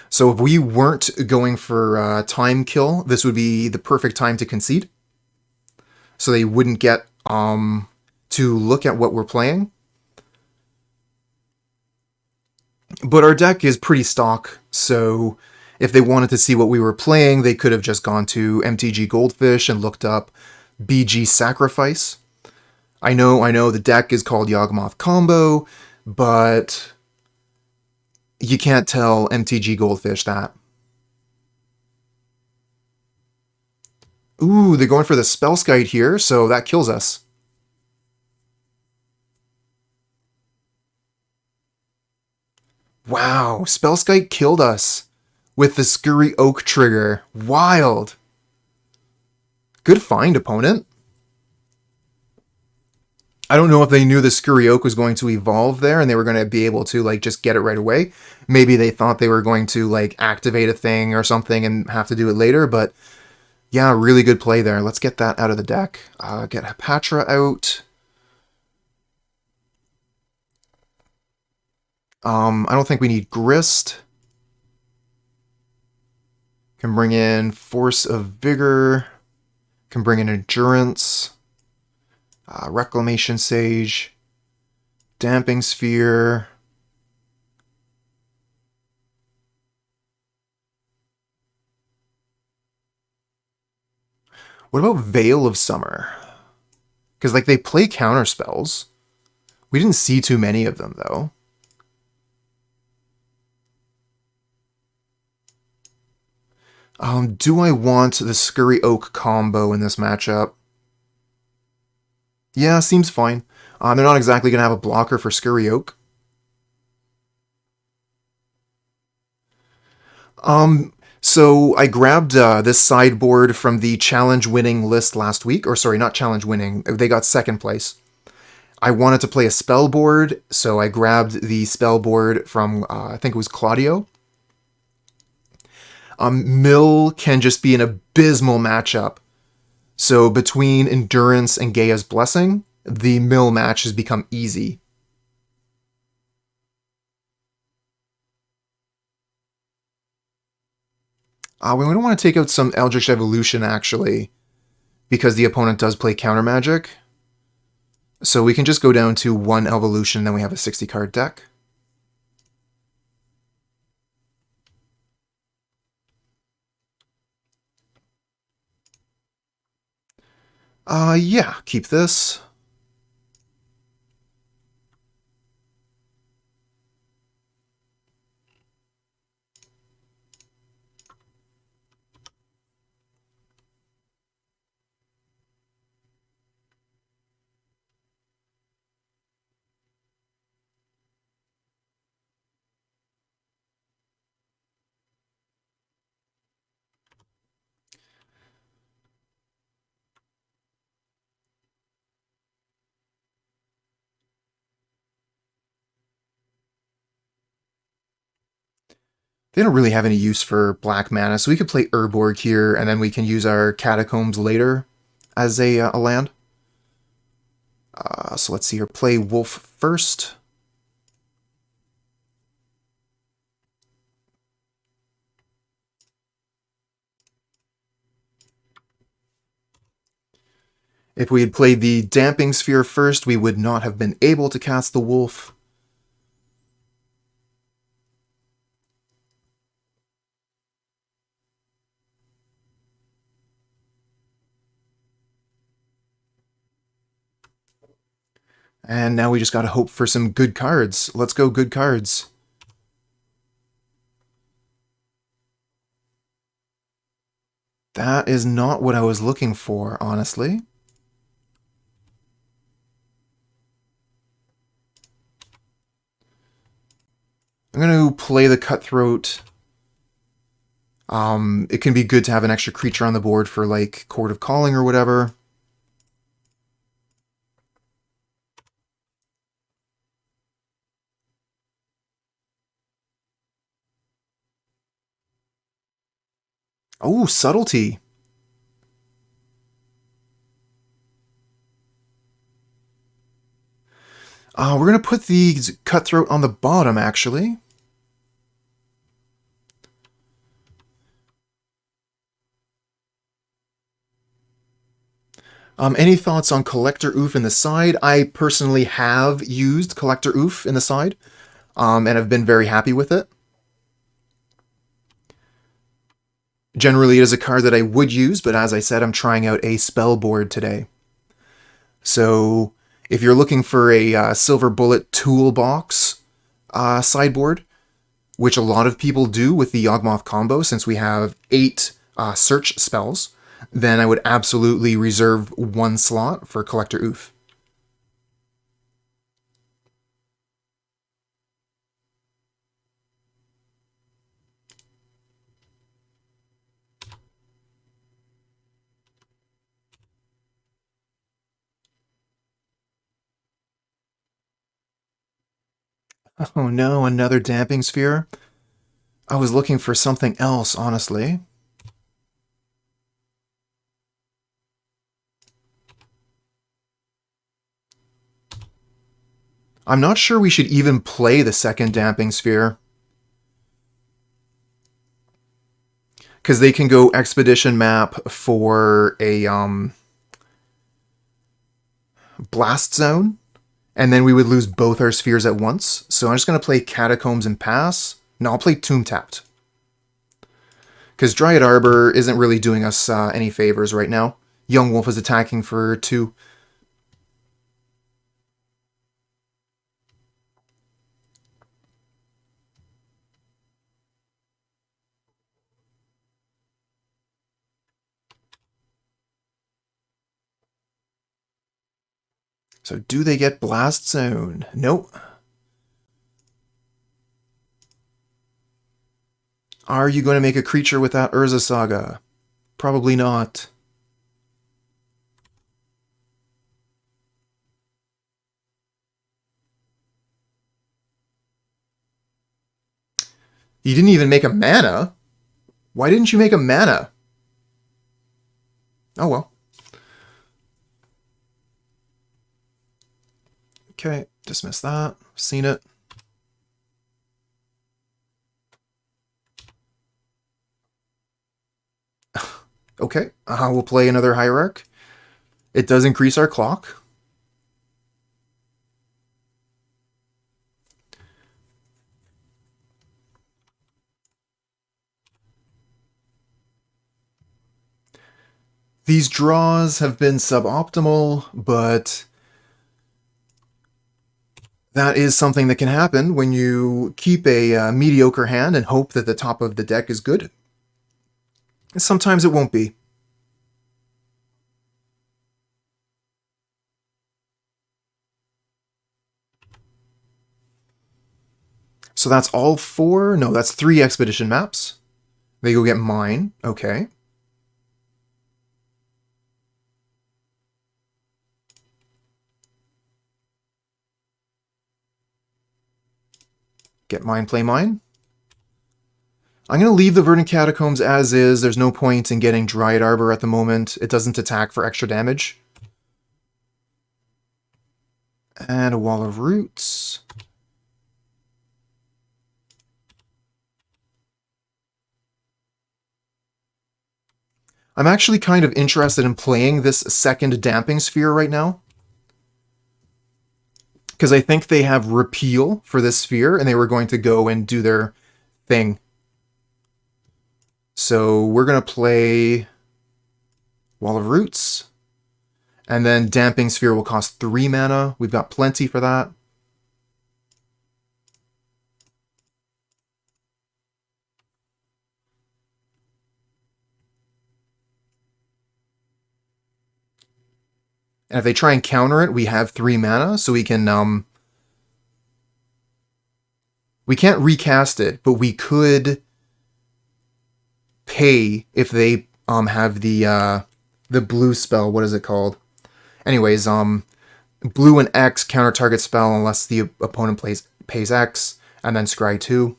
So if we weren't going for time kill, this would be the perfect time to concede. So they wouldn't get to look at what we're playing. But our deck is pretty stock, so if they wanted to see what we were playing, they could have just gone to MtG Goldfish and looked up BG Sacrifice. I know the deck is called Yawgmoth Combo, but you can't tell MtG Goldfish that. Ooh, they're going for the Spellskite here, so that kills us. Wow, Spellskite killed us with the Scurry Oak trigger. Wild. Good find, opponent. I don't know if they knew the Scurry Oak was going to evolve there and they were going to be able to like just get it right away. Maybe they thought they were going to like activate a thing or something and have to do it later, but yeah, really good play there. Let's get that out of the deck. Get Hapatra out. I don't think we need Grist. Can bring in Force of Vigor. Can bring in Endurance. Reclamation Sage. Damping Sphere. What about Veil of Summer? Because like they play counter spells. We didn't see too many of them though. Do I want the Scurry Oak combo in this matchup? Yeah, seems fine. They're not exactly going to have a blocker for Scurry Oak. So I grabbed this sideboard from the challenge-winning list last week. Or sorry, not challenge-winning. They got second place. I wanted to play a spell board, so I grabbed the spell board from, I think it was claudioh. Mill can just be an abysmal matchup. So between Endurance and Gaia's Blessing, the Mill match has become easy. We don't want to take out some Eldritch Evolution, actually, because the opponent does play counter magic. So we can just go down to one Evolution, then we have a 60-card deck. Yeah, keep this. They don't really have any use for black mana, so we could play Urborg here, and then we can use our Catacombs later as a land. So let's see here. Play Wolf first. If we had played the Damping Sphere first, we would not have been able to cast the Wolf. And now we just gotta hope for some good cards. Let's go good cards. That is not what I was looking for, honestly. I'm going to play the Cutthroat. It can be good to have an extra creature on the board for, like, Chord of Calling or whatever. Oh, Subtlety. We're going to put the Cutthroat on the bottom, actually. Any thoughts on Collector Oof in the side? I personally have used Collector Oof in the side, and have been very happy with it. Generally, it is a card that I would use, but as I said, I'm trying out a spell board today. So if you're looking for a Silver Bullet toolbox sideboard, which a lot of people do with the Yawgmoth combo, since we have 8 search spells, then I would absolutely reserve one slot for Collector Oof. Oh no, another Damping Sphere? I was looking for something else, honestly. I'm not sure we should even play the second Damping Sphere. Because they can go Expedition Map for a Blast Zone, and then we would lose both our spheres at once. So I'm just going to play Catacombs and pass. No, I'll play Tomb Tapped. Because Dryad Arbor isn't really doing us any favors right now. Yawgmoth is attacking for 2. So do they get Blast Zone? Nope. Are you going to make a creature with that Urza Saga? Probably not. You didn't even make a mana? Why didn't you make a mana? Oh well. Okay, dismiss that. Seen it. Okay, we'll play another Hierarch. It does increase our clock. These draws have been suboptimal, but that is something that can happen when you keep a mediocre hand and hope that the top of the deck is good. Sometimes it won't be. So that's all 4? No, that's 3 expedition maps. They go get mine. Okay. Get mine, play mine. I'm going to leave the Verdant Catacombs as is. There's no point in getting Dryad Arbor at the moment. It doesn't attack for extra damage. And a Wall of Roots. I'm actually kind of interested in playing this second Damping Sphere right now. Because I think they have Repeal for this sphere, and they were going to go and do their thing. So we're going to play Wall of Roots. And then Damping Sphere will cost 3 mana. We've got plenty for that. And if they try and counter it, we have 3 mana, so we can, we can't recast it, but we could pay if they, have the blue spell. What is it called? Anyways, blue and X counter target spell unless the opponent pays X, and then scry 2.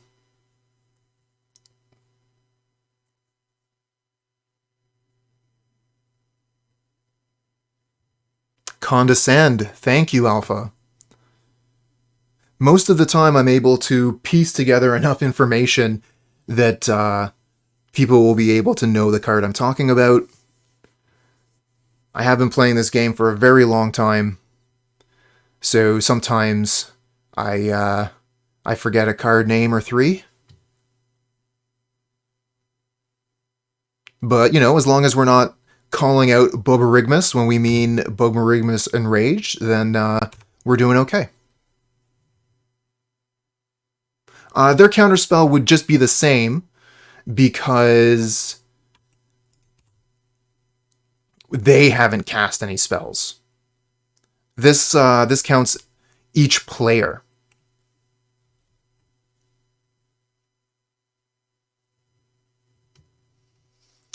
Condescend. Thank you, Alpha. Most of the time I'm able to piece together enough information that people will be able to know the card I'm talking about. I have been playing this game for a very long time, so sometimes I forget a card name or 3. But, you know, as long as we're not calling out Bobarigmus when we mean Bobarigmus Enraged, then we're doing okay. Their counterspell would just be the same, because they haven't cast any spells. This counts each player.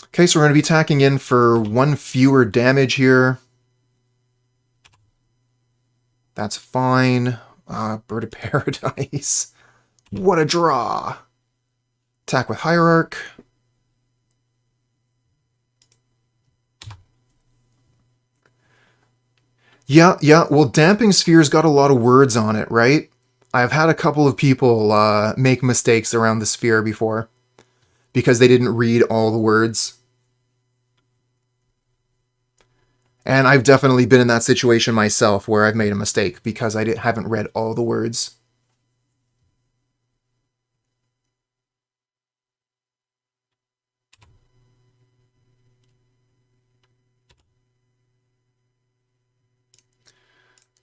Okay, so we're going to be attacking in for 1 fewer damage here. That's fine. Bird of Paradise. What a draw! Attack with Hierarch. Yeah, well, Damping Sphere's got a lot of words on it, right? I've had a couple of people make mistakes around the sphere before because they didn't read all the words. And I've definitely been in that situation myself where I've made a mistake because I haven't read all the words.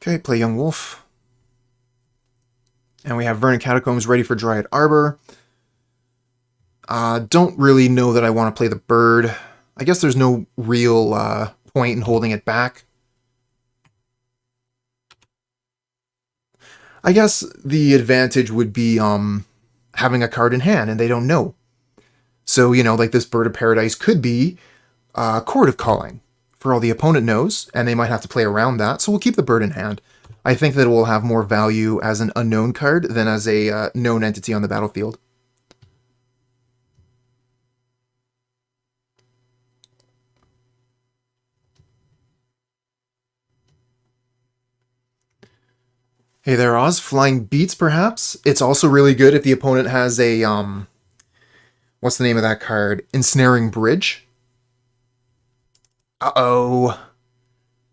Okay, play Young Wolf. And we have Verdant Catacombs ready for Dryad Arbor. Don't really know that I want to play the bird. I guess there's no real point in holding it back. I guess the advantage would be having a card in hand, and they don't know. So, you know, like this Bird of Paradise could be Chord of Calling for all the opponent knows, and they might have to play around that, so we'll keep the bird in hand. I think that it will have more value as an unknown card than as a known entity on the battlefield. Hey there, Oz. Flying Beats, perhaps? It's also really good if the opponent has a, what's the name of that card? Ensnaring Bridge. Uh-oh.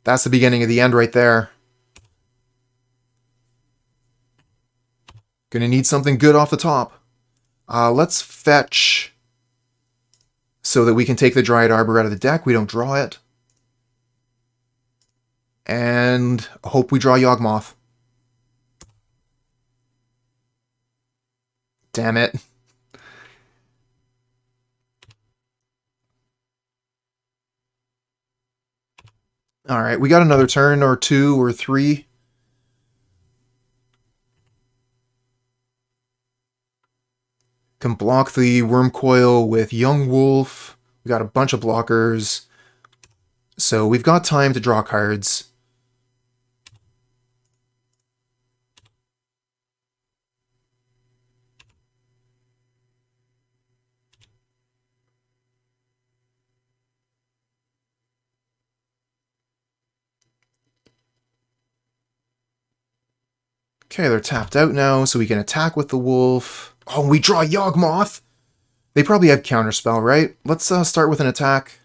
That's the beginning of the end right there. Gonna need something good off the top. Let's fetch so that we can take the Dryad Arbor out of the deck. We don't draw it. And hope we draw Yawgmoth. Damn it. Alright, we got another turn or two or three. Can block the Wurmcoil with Young Wolf. We got a bunch of blockers. So we've got time to draw cards. Okay, they're tapped out now, so we can attack with the wolf. Oh, we draw Yawgmoth! They probably have Counterspell, right? Let's start with an attack.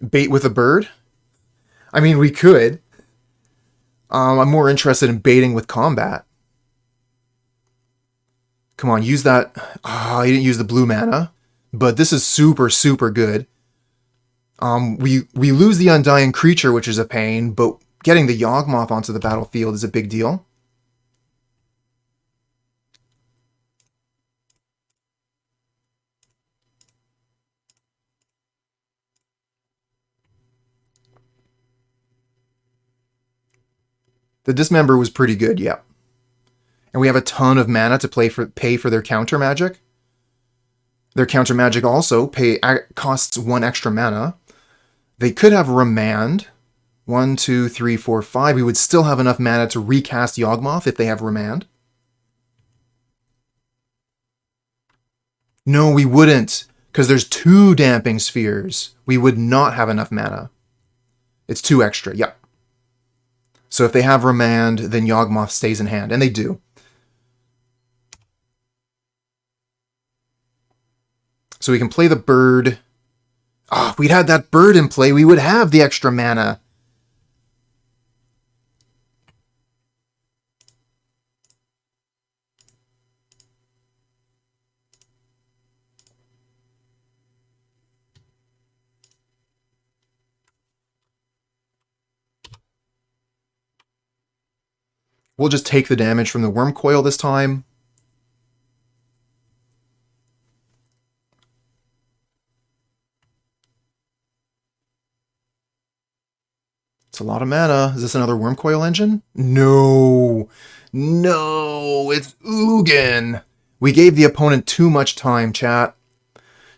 Bait with a bird? I mean, we could. I'm more interested in baiting with combat. Come on, use that. I didn't use the blue mana, but this is super, super good. We lose the Undying Creature, which is a pain, but getting the Yawgmoth onto the battlefield is a big deal. The Dismember was pretty good, yeah. And we have a ton of mana to pay for their counter magic. Their counter magic also costs 1 extra mana. They could have Remand. 1, 2, 3, 4, 5. We would still have enough mana to recast Yawgmoth if they have Remand. No, we wouldn't, because there's 2 Damping Spheres. We would not have enough mana. It's 2 extra, yep. So if they have Remand, then Yawgmoth stays in hand, and they do. So we can play the bird. If we'd had that bird in play, we would have the extra mana. We'll just take the damage from the Wurmcoil this time. It's a lot of mana. Is this another Wurmcoil engine? No. No, it's Ugin. We gave the opponent too much time, chat.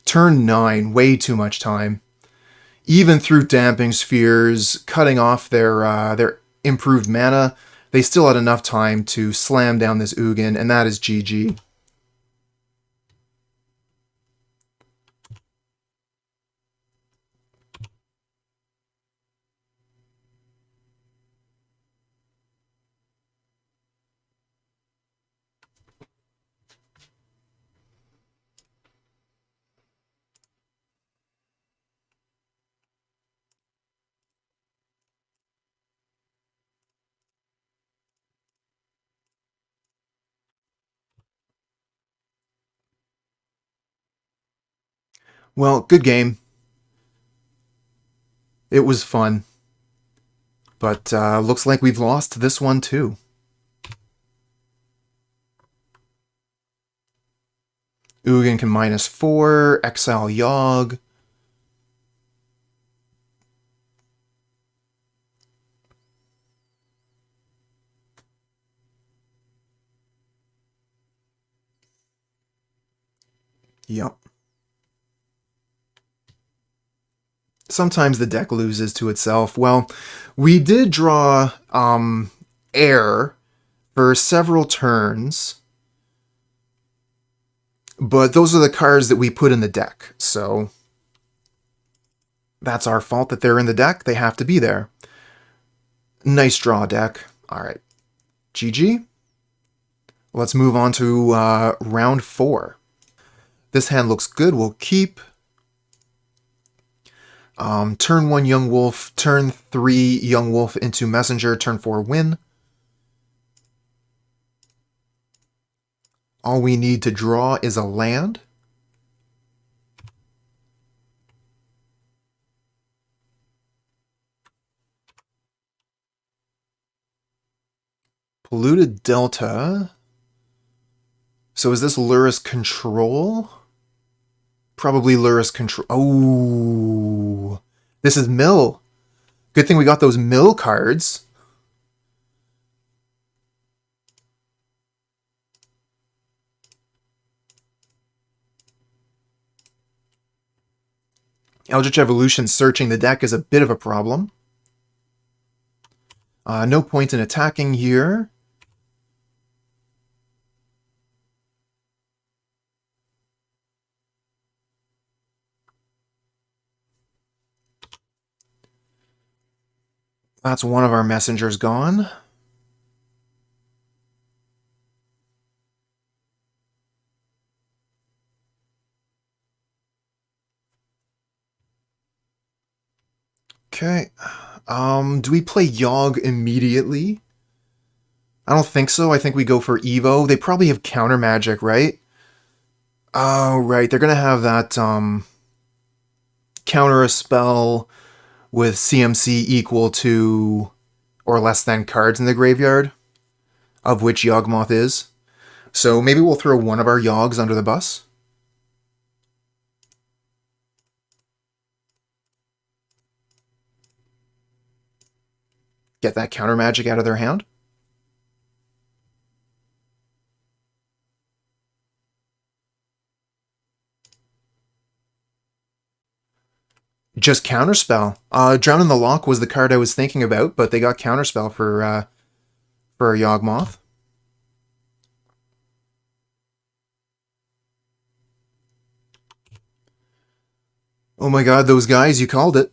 Turn 9, way too much time. Even through Damping Spheres, cutting off their improved mana, they still had enough time to slam down this Ugin, and that is GG. Well, good game. It was fun. But looks like we've lost this one too. Ugin can -4, exile Yogg. Yep. Sometimes the deck loses to itself. Well, we did draw air for several turns, but those are the cards that we put in the deck, so that's our fault that they're in the deck. They have to be there. Nice draw, deck. All right. GG. Let's move on to round 4. This hand looks good. We'll keep. Turn 1 Young Wolf, turn 3 Young Wolf into Messenger, turn 4 win. All we need to draw is a land. Polluted Delta. So is this Lurrus Control? Probably Lurrus Control. Oh, this is Mill. Good thing we got those Mill cards. Eldritch Evolution searching the deck is a bit of a problem. No point in attacking here. That's one of our messengers gone. Okay. Do we play Yogg immediately? I don't think so. I think we go for Evo. They probably have counter magic, right? Oh, right. They're going to have that counter a spell with CMC equal to or less than cards in the graveyard, of which Yawgmoth is. So maybe we'll throw one of our Yoggs under the bus. Get that counter magic out of their hand. Just Counterspell. Drown in the Loch was the card I was thinking about, but they got Counterspell for a Yawgmoth. Oh my god, those guys, you called it.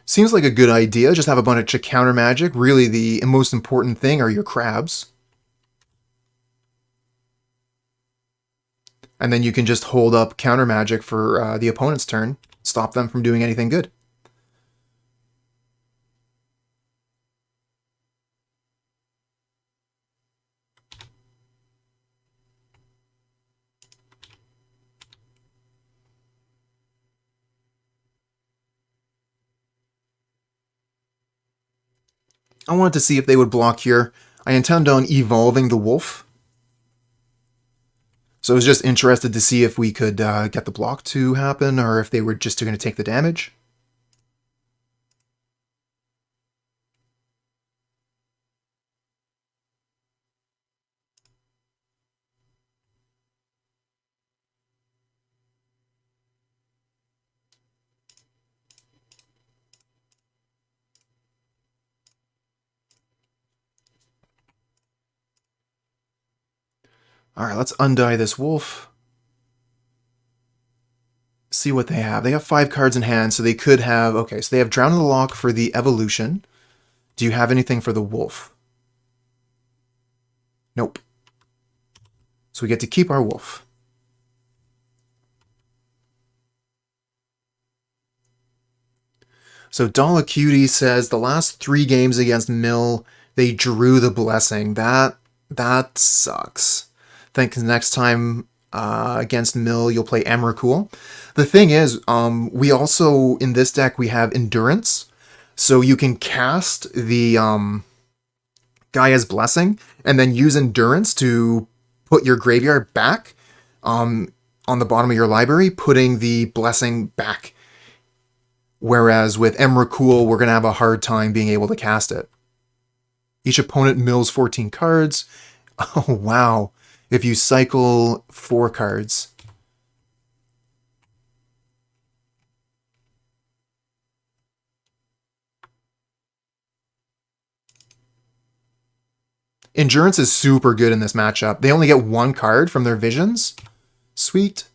Seems like a good idea, just have a bunch of counter magic. Really, the most important thing are your crabs. And then you can just hold up counter magic for the opponent's turn. Stop them from doing anything good. I wanted to see if they would block here. I intend on evolving the wolf. So I was just interested to see if we could get the block to happen, or if they were just going to take the damage. Alright, let's undie this wolf. See what they have. They have 5 cards in hand, so they could have... Okay, so they have Drown in the Loch for the evolution. Do you have anything for the wolf? Nope. So we get to keep our wolf. So Dollar Cutie says the last 3 games against Mill, they drew the blessing. That sucks. Think next time against Mill, you'll play Emrakul. The thing is, we also, in this deck, we have Endurance. So you can cast the Gaia's Blessing, and then use Endurance to put your graveyard back on the bottom of your library, putting the Blessing back. Whereas with Emrakul, we're going to have a hard time being able to cast it. Each opponent mills 14 cards. Oh, wow. If you cycle 4 cards. Endurance is super good in this matchup. They only get 1 card from their visions. Sweet.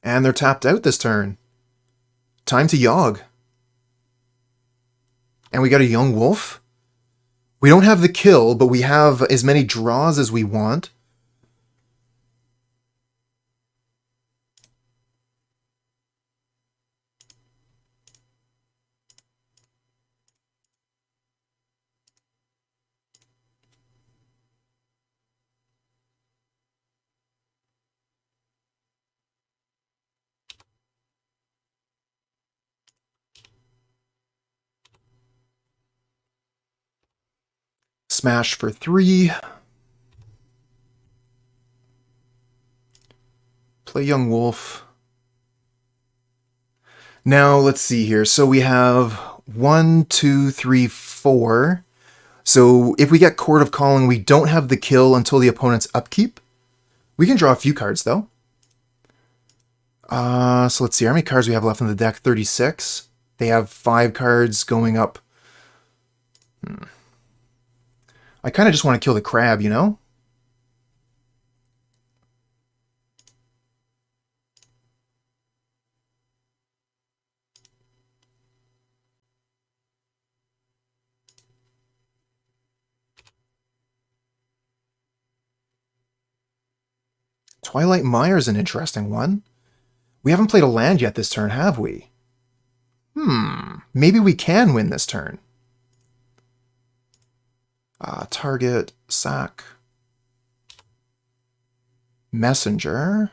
And they're tapped out this turn. Time to Yawg. And we got a young wolf. We don't have the kill, but we have as many draws as we want. Smash for 3. Play Young Wolf. Now, let's see here. So we have 1, 2, 3, 4. So if we get Chord of Calling, we don't have the kill until the opponent's upkeep. We can draw a few cards, though. So let's see. How many cards we have left in the deck? 36. They have 5 cards going up. I kind of just want to kill the crab, you know? Twilight Mire is an interesting one. We haven't played a land yet this turn, have we? Maybe we can win this turn. Target, sack. Messenger.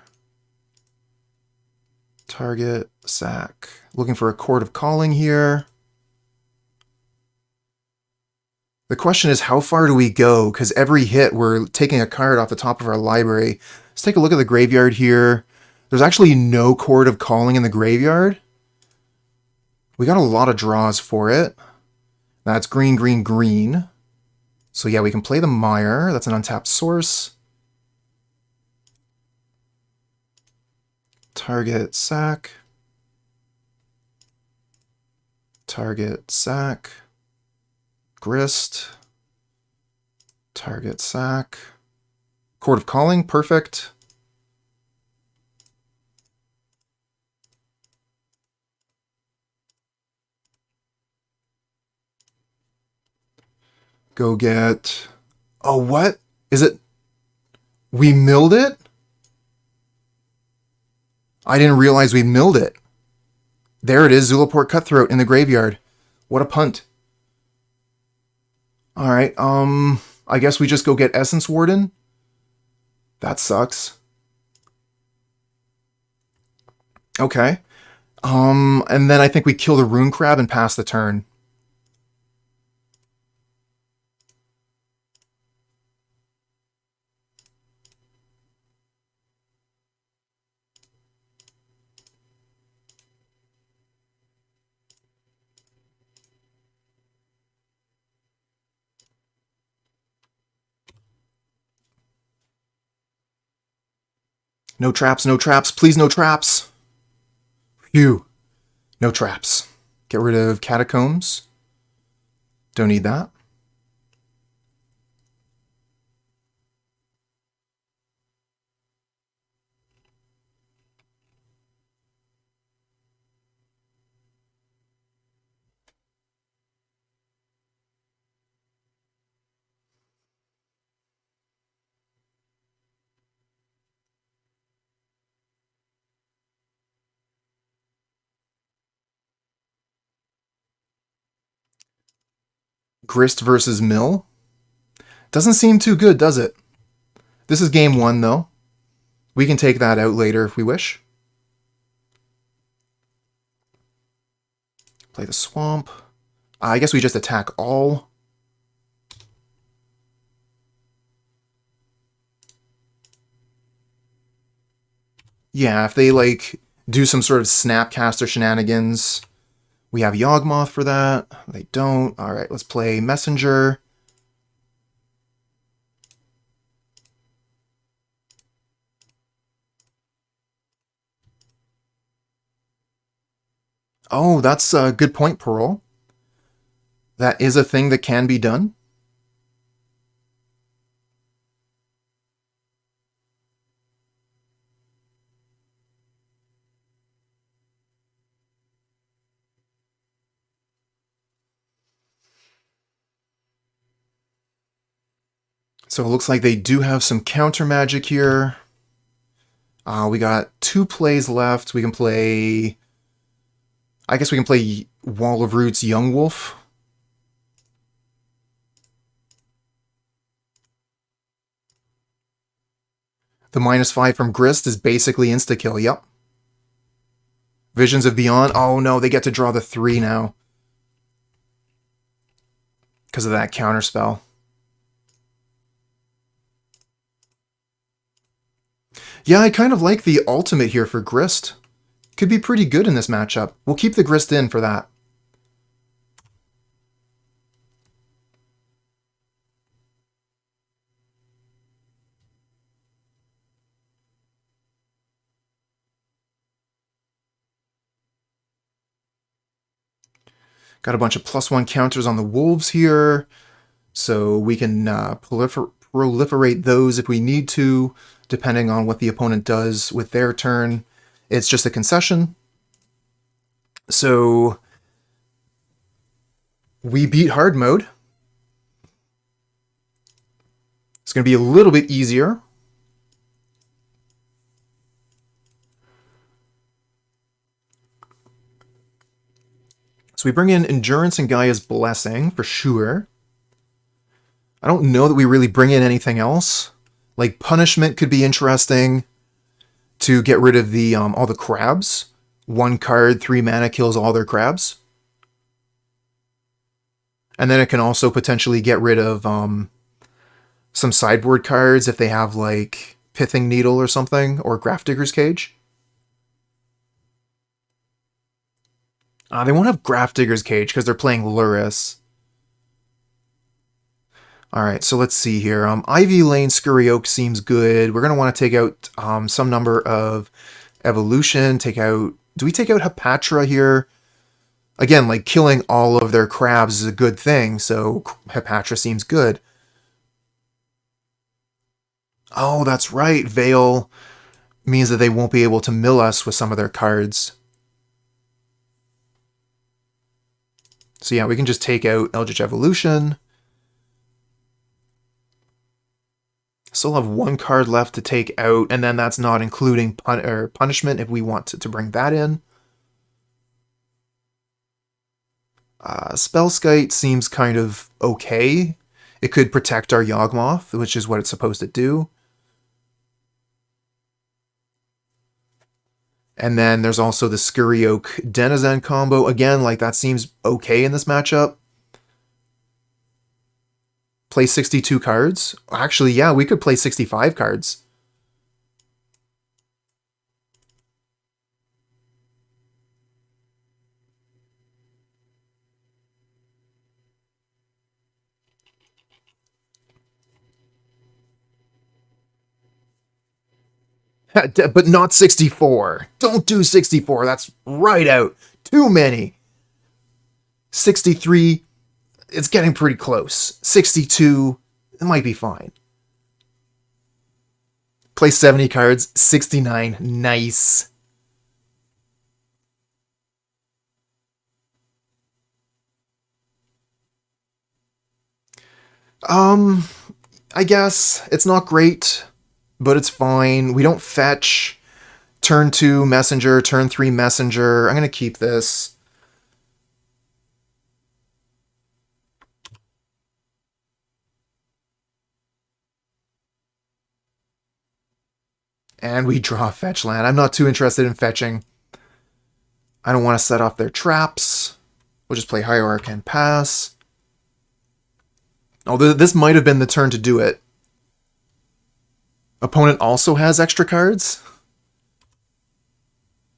Target, sack. Looking for a Chord of Calling here. The question is, how far do we go? Because every hit, we're taking a card off the top of our library. Let's take a look at the graveyard here. There's actually no Chord of Calling in the graveyard. We got a lot of draws for it. That's green, green, green. So yeah, we can play the Mire. That's an untapped source. Target, sack. Target, sack. Grist. Target, sack. Chord of Calling, perfect. Go get... Oh, what? Is it... We milled it? I didn't realize we milled it. There it is, Zulaport Cutthroat in the graveyard. What a punt. Alright, I guess we just go get Essence Warden. That sucks. Okay. And then I think we kill the Rune Crab and pass the turn. No traps, no traps. Please, no traps. Phew. No traps. Get rid of Catacombs. Don't need that. Grist versus Mill. Doesn't seem too good, does it? This is game 1, though. We can take that out later if we wish. Play the Swamp. I guess we just attack all. Yeah, if they, like, do some sort of Snapcaster shenanigans, we have Yawgmoth for that. They don't. Alright, let's play Messenger. Oh, that's a good point, Pearl. That is a thing that can be done. So it looks like they do have some counter magic here. We got 2 plays left. We can play... I guess we can play Wall of Roots Young Wolf. The -5 from Grist is basically insta-kill, yep. Visions of Beyond. Oh no, they get to draw the 3 now. Because of that counter spell. Yeah, I kind of like the ultimate here for Grist. Could be pretty good in this matchup. We'll keep the Grist in for that. Got a bunch of +1 counters on the wolves here, so we can proliferate those if we need to, depending on what the opponent does with their turn. It's just a concession. So we beat hard mode. It's going to be a little bit easier. So we bring in Endurance and Gaia's Blessing, for sure. I don't know that we really bring in anything else. Like, Punishment could be interesting to get rid of the all the crabs. 1 card, 3 mana kills all their crabs. And then it can also potentially get rid of some sideboard cards if they have, like, Pithing Needle or something, or Grafdigger's Cage. They won't have Grafdigger's Cage because they're playing Lurrus. Alright, so let's see here. Ivy Lane Scurry Oak seems good. We're going to want to take out some number of Evolution. Take out... Do we take out Hapatra here? Again, like, killing all of their crabs is a good thing, so Hapatra seems good. Oh, that's right. Veil means that they won't be able to mill us with some of their cards. So yeah, we can just take out Eldritch Evolution. Still have 1 card left to take out, and then that's not including Punishment if we want to bring that in. Spellskite seems kind of okay. It could protect our Yawgmoth, which is what it's supposed to do. And then there's also the Scurry Oak Denizen combo. Again, like, that seems okay in this matchup. Play 62 cards? Actually, yeah, we could play 65 cards. But not 64. Don't do 64. That's right out. Too many. 63, it's getting pretty close. 62, it might be fine. Play 70 cards. 69, nice. I guess it's not great, but it's fine. We don't fetch. Turn 2 Messenger, turn 3 Messenger. I'm going to keep this. And we draw fetch land. I'm not too interested in fetching. I don't want to set off their traps. We'll just play Hierarch and pass. Although this might have been the turn to do it. Opponent also has extra cards.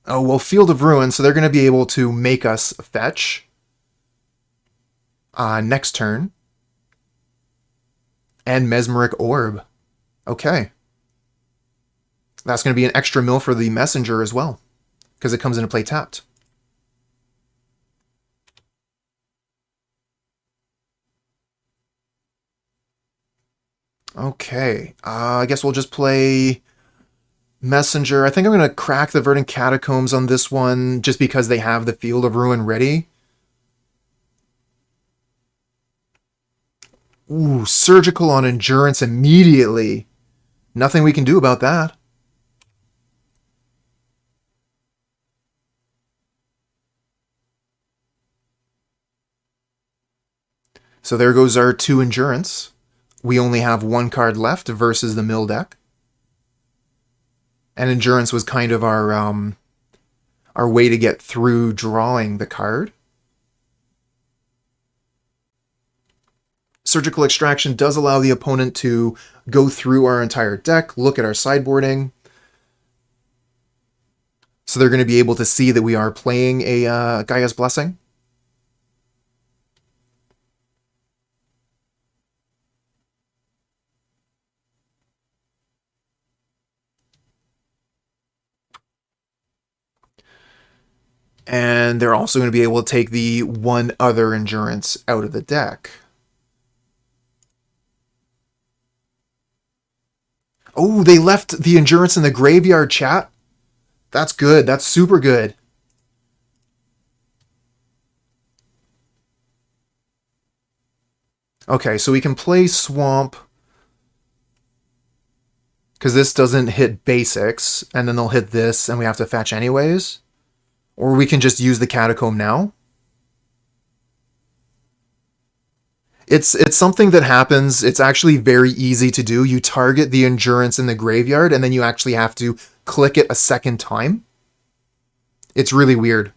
Oh, well, Field of Ruin, so they're going to be able to make us fetch. Next turn. And Mesmeric Orb. Okay. That's going to be an extra mill for the Messenger as well, because it comes into play tapped. Okay, I guess we'll just play Messenger. I think I'm going to crack the Verdant Catacombs on this one, just because they have the Field of Ruin ready. Ooh, Surgical on Endurance immediately. Nothing we can do about that. So there goes our 2 Endurance. We only have 1 card left versus the mill deck. And Endurance was kind of our way to get through drawing the card. Surgical Extraction does allow the opponent to go through our entire deck, look at our sideboarding. So they're going to be able to see that we are playing a Gaia's Blessing. And they're also going to be able to take the 1 other Endurance out of the deck. Oh, they left the Endurance in the graveyard, chat. That's good. That's super good. Okay, so we can play Swamp, because this doesn't hit basics, and then they'll hit this, and we have to fetch anyways. Or we can just use the Catacomb now. It's something that happens. It's actually very easy to do. You target the Endurance in the graveyard, and then you actually have to click it a second time. It's really weird.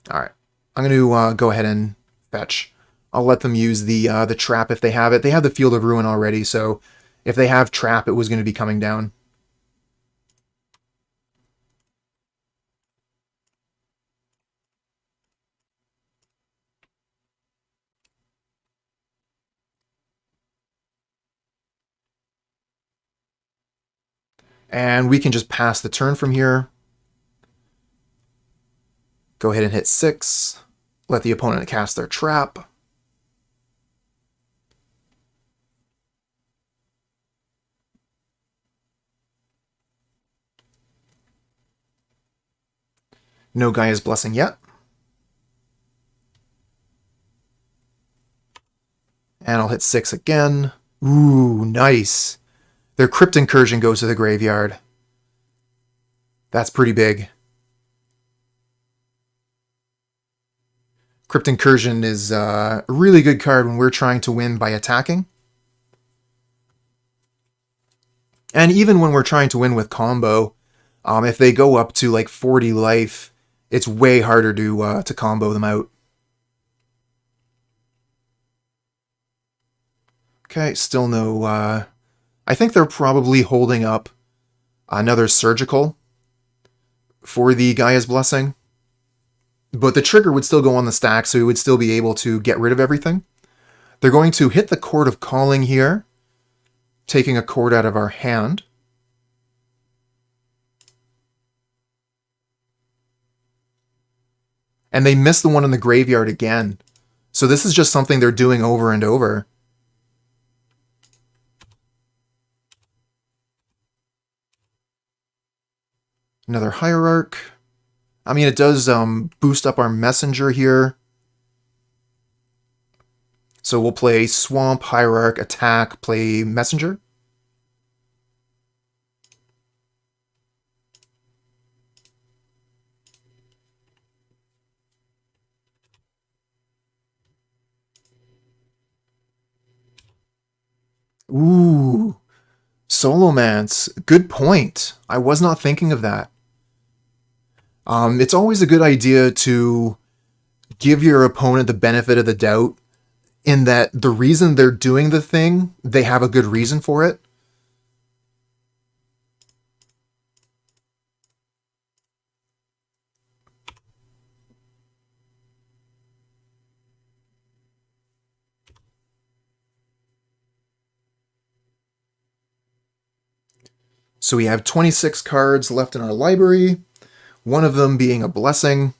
Alright. I'm going to go ahead and fetch. I'll let them use the trap if they have it. They have the Field of Ruin already, so if they have trap, it was going to be coming down. And we can just pass the turn from here. Go ahead and hit 6. Let the opponent cast their trap. No Gaia's Blessing yet. And I'll hit 6 again. Ooh, nice. Their Crypt Incursion goes to the graveyard. That's pretty big. Crypt Incursion is a really good card when we're trying to win by attacking. And even when we're trying to win with combo, if they go up to like 40 life, it's way harder to combo them out. Okay, still no... I think they're probably holding up another Surgical for the Gaia's Blessing. But the trigger would still go on the stack, so we would still be able to get rid of everything. They're going to hit the Chord of Calling here, taking a chord out of our hand. And they miss the one in the graveyard again. So this is just something they're doing over and over. Another Hierarch. I mean, it does boost up our Messenger here. So we'll play Swamp, Hierarch, attack, play Messenger. Ooh, Solomance. Good point. I was not thinking of that. It's always a good idea to give your opponent the benefit of the doubt in that the reason they're doing the thing, they have a good reason for it. So we have 26 cards left in our library, one of them being a blessing.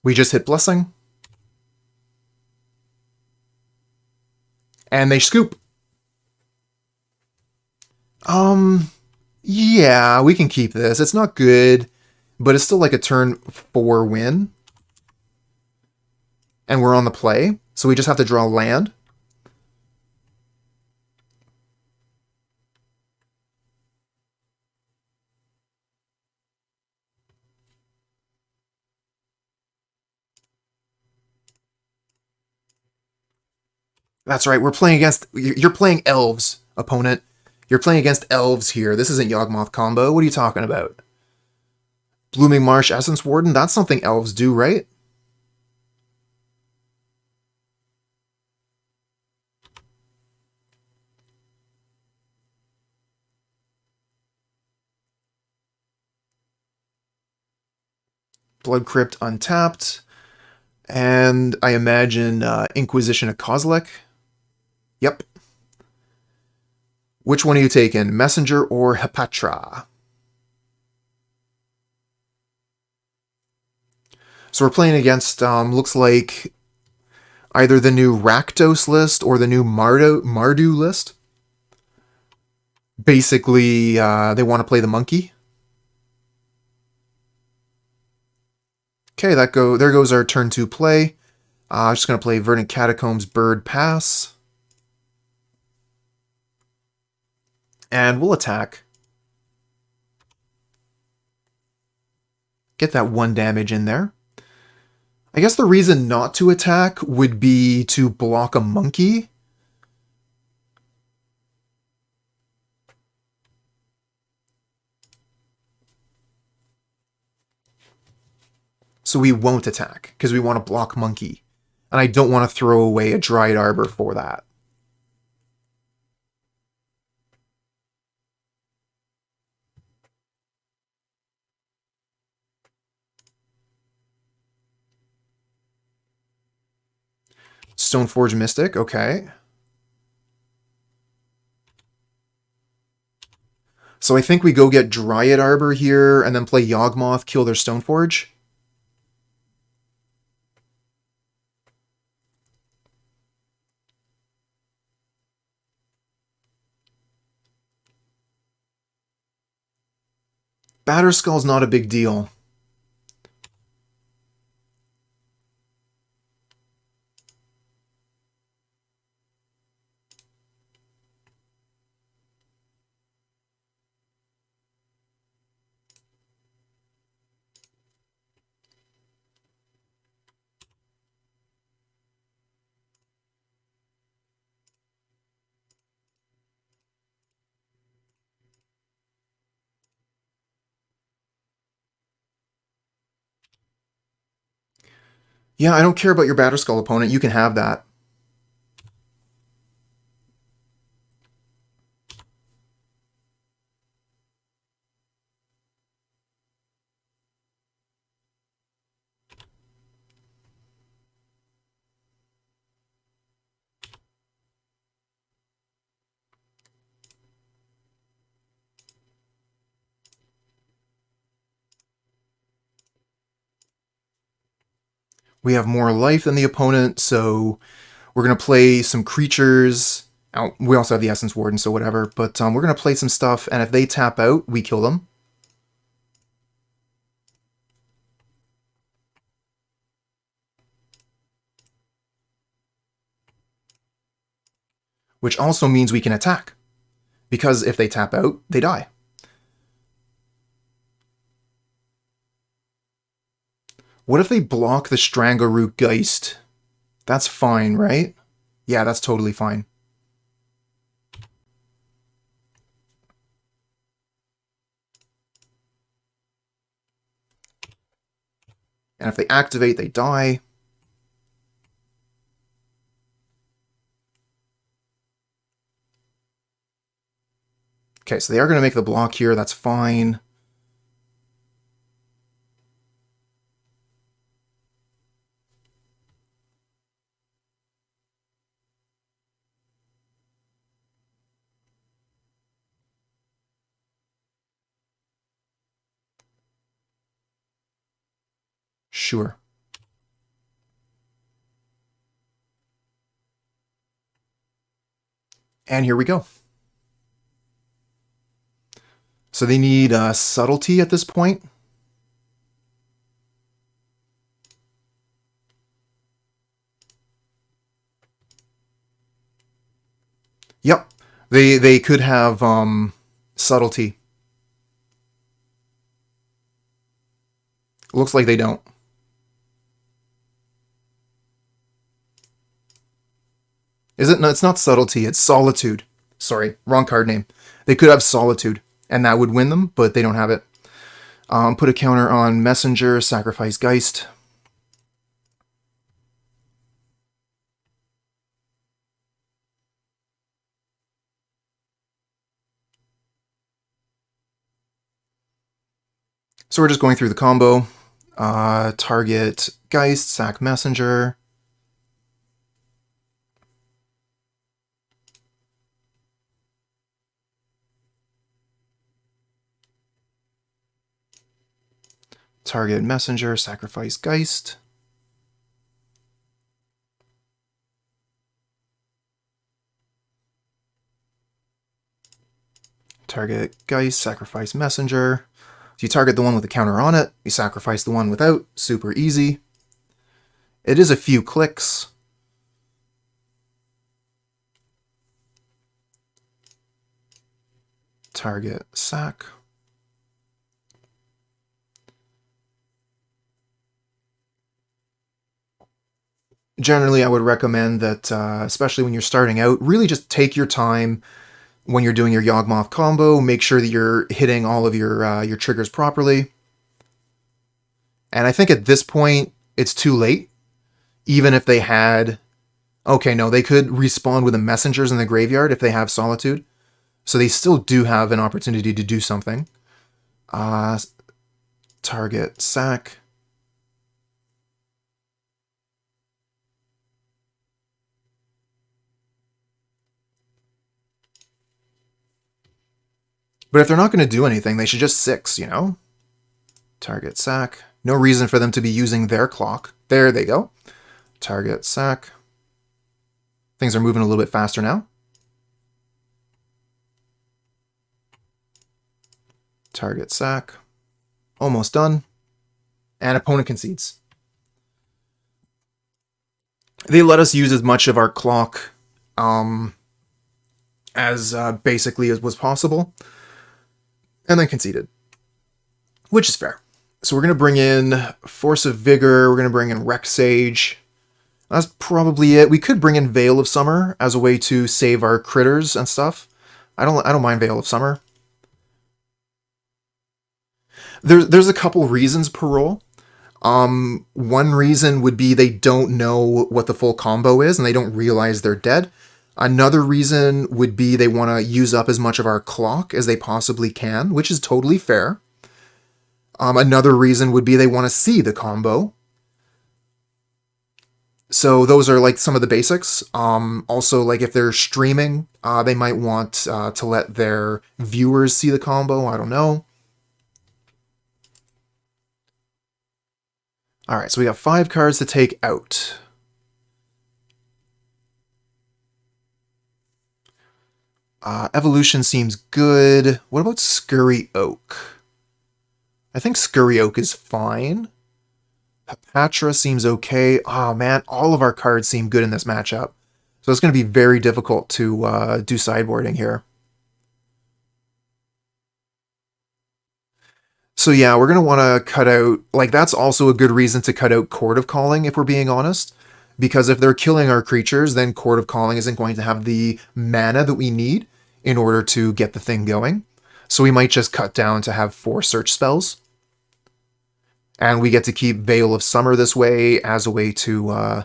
We just hit blessing. And they scoop. Yeah, we can keep this. It's not good, but it's still like a turn 4 win. And we're on the play, so we just have to draw land. That's right, we're playing against... You're playing elves, opponent. You're playing against elves here. This isn't Yawgmoth combo. What are you talking about? Blooming Marsh, Essence Warden? That's something elves do, right? Blood Crypt untapped. And I imagine Inquisition of Kozilek. Yep. Which one are you taking? Messenger or Hepatra? So we're playing against, looks like, either the new Rakdos list or the new Mardu list. Basically, they want to play the monkey. Okay, there goes our turn 2 play. Just going to play Verdant Catacombs, Bird, Pass. And we'll attack. Get that 1 damage in there. I guess the reason not to attack would be to block a monkey. So we won't attack, because we want to block monkey. And I don't want to throw away a Dryad Arbor for that. Stoneforge Mystic, okay. So I think we go get Dryad Arbor here, and then play Yawgmoth, kill their Stoneforge. Batterskull's not a big deal. Yeah, I don't care about your Batterskull opponent. You can have that. We have more life than the opponent, so we're going to play some creatures. We also have the Essence Warden, so whatever. But we're going to play some stuff, and if they tap out, we kill them. which also means we can attack. Because if they tap out, they die. What if they block the Strangleroot Geist? That's fine, right? Yeah, that's totally fine. And if they activate, they die. Okay, so they are going to make the block here. That's fine. Sure. And here we go. So they need subtlety at this point. Yep, they could have subtlety. Looks like they don't. Is it? No, it's not subtlety, it's solitude. Sorry, wrong card name. They could have solitude, and that would win them, but they don't have it. Put a counter on Messenger, sacrifice Geist. So we're just going through the combo. Target Geist, sack Messenger. Target Messenger, sacrifice Geist. Target Geist, sacrifice Messenger. So you target the one with the counter on it, you sacrifice the one without, super easy. It is a few clicks. Target sack. Generally, I would recommend that, especially when you're starting out, really just take your time when you're doing your Yawgmoth combo. Make sure that you're hitting all of your triggers properly. And I think at this point, it's too late. Even if they had... Okay, no, they could respawn with the messengers in the graveyard if they have Solitude. So they still do have an opportunity to do something. Target sack. But if they're not going to do anything, they should just 6, you know? Target sack. No reason for them to be using their clock. There they go. Target sack. Things are moving a little bit faster now. Target sack. Almost done. And opponent concedes. They let us use as much of our clock as basically as was possible. And then conceded. Which is fair. So we're going to bring in Force of Vigor. We're going to bring in Rec Sage. That's probably it. We could bring in Veil of Summer as a way to save our critters and stuff. I don't mind Veil of Summer. There's a couple reasons per roll. One reason would be they don't know what the full combo is and they don't realize they're dead. Another reason would be they want to use up as much of our clock as they possibly can, which is totally fair. Another reason would be they want to see the combo. So those are like some of the basics. Also, like if they're streaming, they might want to let their viewers see the combo. I don't know. All right, so we got 5 cards to take out. Evolution seems good. What about Scurry Oak? I think Scurry Oak is fine. Hapatra seems okay. Oh man, all of our cards seem good in this matchup. So it's going to be very difficult to do sideboarding here. So yeah, we're going to want to cut out, like that's also a good reason to cut out Chord of Calling if we're being honest. Because if they're killing our creatures, then Chord of Calling isn't going to have the mana that we need in order to get the thing going. So we might just cut down to have 4 search spells. And we get to keep Veil of Summer this way as a way to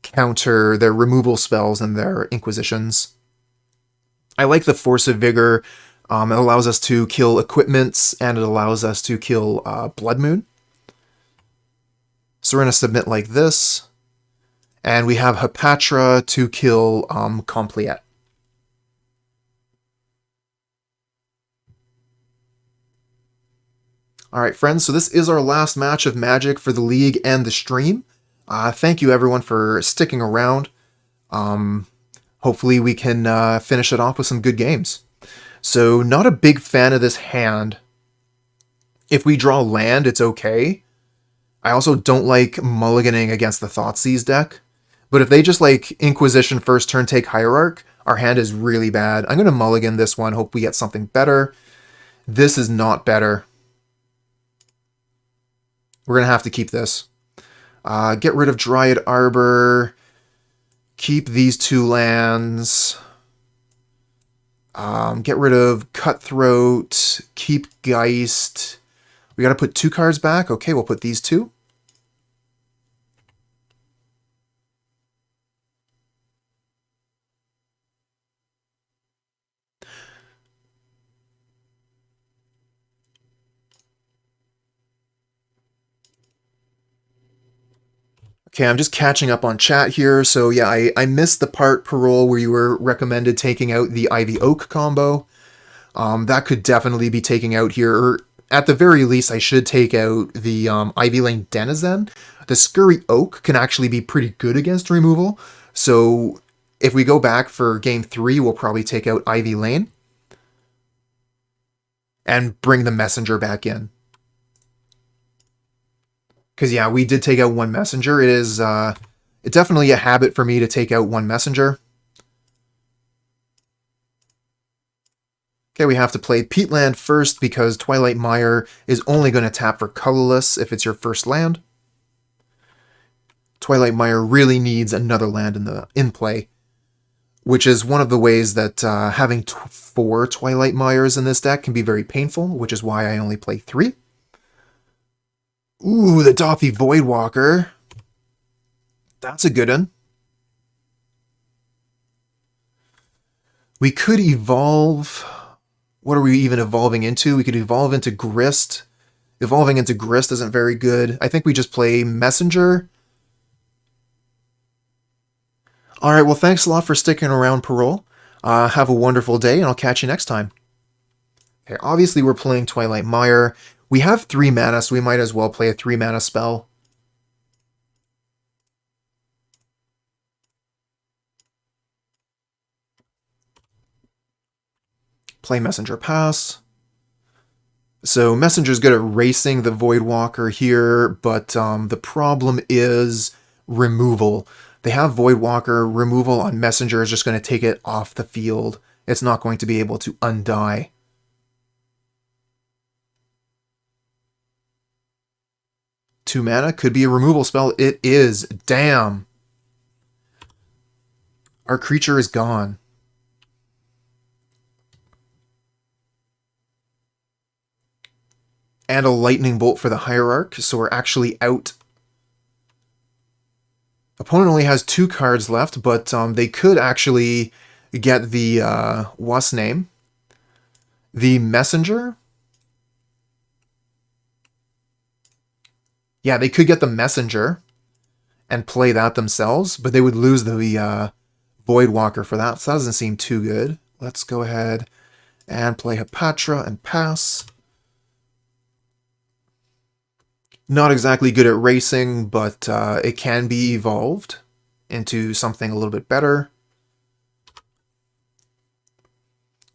counter their removal spells and their Inquisitions. I like the Force of Vigor. It allows us to kill equipments, and it allows us to kill Blood Moon. So we're going to submit like this. And we have Hapatra to kill Compleat. Alright friends, so this is our last match of Magic for the League and the stream. Thank you everyone for sticking around. Hopefully we can finish it off with some good games. So, not a big fan of this hand. If we draw land, it's okay. I also don't like mulliganing against the Thoughtseize deck. But if they just like Inquisition first turn, take Hierarch, our hand is really bad. I'm going to mulligan this one, hope we get something better. This is not better. We're going to have to keep this. Get rid of Dryad Arbor. Keep these 2 lands. Get rid of Cutthroat. Keep Geist. We got to put 2 cards back. Okay, we'll put these 2. Okay, I'm just catching up on chat here. So yeah, I missed the part, Parole, where you were recommended taking out the Ivy Oak combo. That could definitely be taking out here. Or at the very least, I should take out the Ivy Lane Denizen. The Scurry Oak can actually be pretty good against removal. So if we go back for game 3, we'll probably take out Ivy Lane. And bring the Messenger back in. Because, yeah, we did take out 1 Messenger. It is it's definitely a habit for me to take out 1 Messenger. Okay, we have to play Peatland first because Twilight Mire is only going to tap for colorless if it's your first land. Twilight Mire really needs another land in play, which is one of the ways that having 4 Twilight Mires in this deck can be very painful, which is why I only play 3. Ooh, the Dothy Voidwalker. That's a good one. We could evolve... What are we even evolving into? We could evolve into Grist. Evolving into Grist isn't very good. I think we just play Messenger. Alright, well thanks a lot for sticking around, Parole. Have a wonderful day, and I'll catch you next time. Okay, obviously we're playing Twilight Mire. We have 3 mana, so we might as well play a 3 mana spell. Play Messenger Pass. So Messenger's good at racing the Voidwalker here, but the problem is removal. They have Voidwalker. Removal on Messenger is just going to take it off the field. It's not going to be able to undie. Two mana could be a removal spell. It is. Damn. Our creature is gone. And a lightning bolt for the Hierarch, so we're actually out. Opponent only has 2 cards left, but they could actually get the, what's name? The Messenger? Yeah, they could get the Messenger and play that themselves, but they would lose the Voidwalker for that, so that doesn't seem too good. Let's go ahead and play Hapatra and pass. Not exactly good at racing, but it can be evolved into something a little bit better.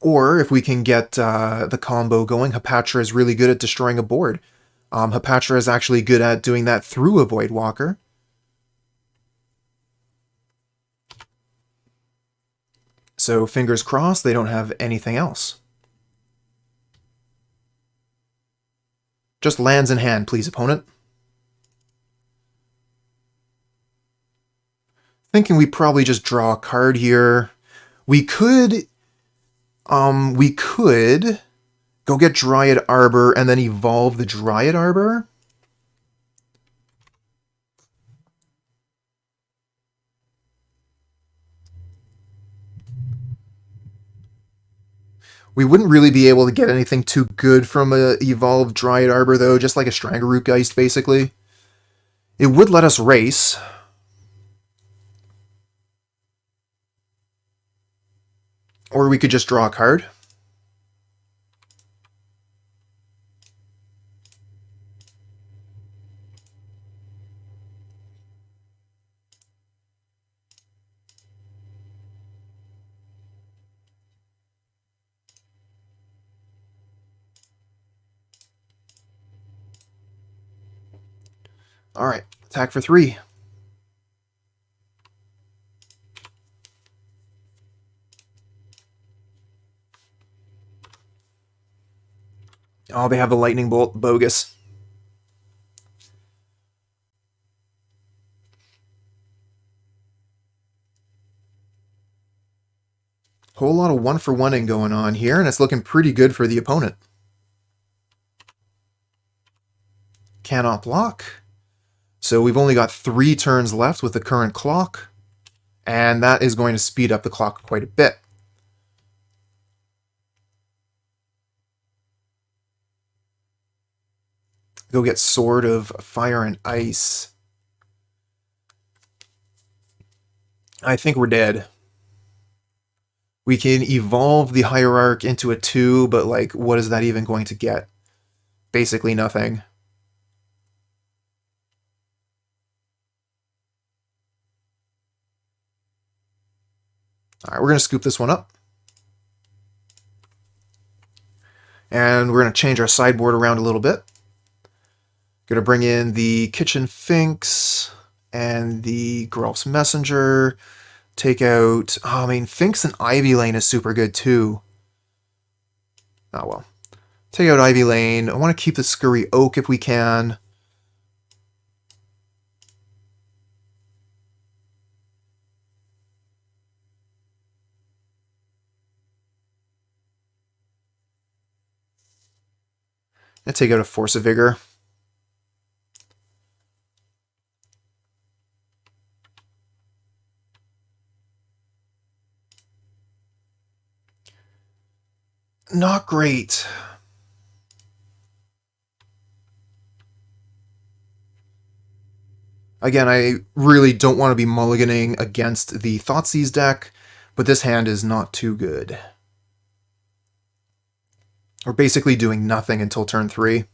Or if we can get the combo going, Hapatra is really good at destroying a board. Hapatra is actually good at doing that through a Voidwalker. So fingers crossed they don't have anything else. Just lands in hand, please, opponent. Thinking we probably just draw a card here. We could go get Dryad Arbor and then evolve the Dryad Arbor. We wouldn't really be able to get anything too good from a evolved Dryad Arbor, though, just like a Strangleroot Geist, basically. It would let us race. Or we could just draw a card. Alright, attack for 3. Oh, they have the lightning bolt. Bogus. Whole lot of 1-for-1-ing going on here, and it's looking pretty good for the opponent. Cannot block. So we've only got 3 turns left with the current clock, and that is going to speed up the clock quite a bit. Go get Sword of Fire and Ice. I think we're dead. We can evolve the Hierarch into a 2, but like, what is that even going to get? Basically nothing. Alright, we're going to scoop this one up. And we're going to change our sideboard around a little bit. Going to bring in the Kitchen Finks and the Geralf's Messenger. Take out... Oh, I mean, Finks and Ivy Lane is super good, too. Oh, well. Take out Ivy Lane. I want to keep the Scurry Oak if we can. And take out a Force of Vigor. Not great. Again, I really don't want to be mulliganing against the Thoughtseize deck, but this hand is not too good. We're basically doing nothing until turn 3.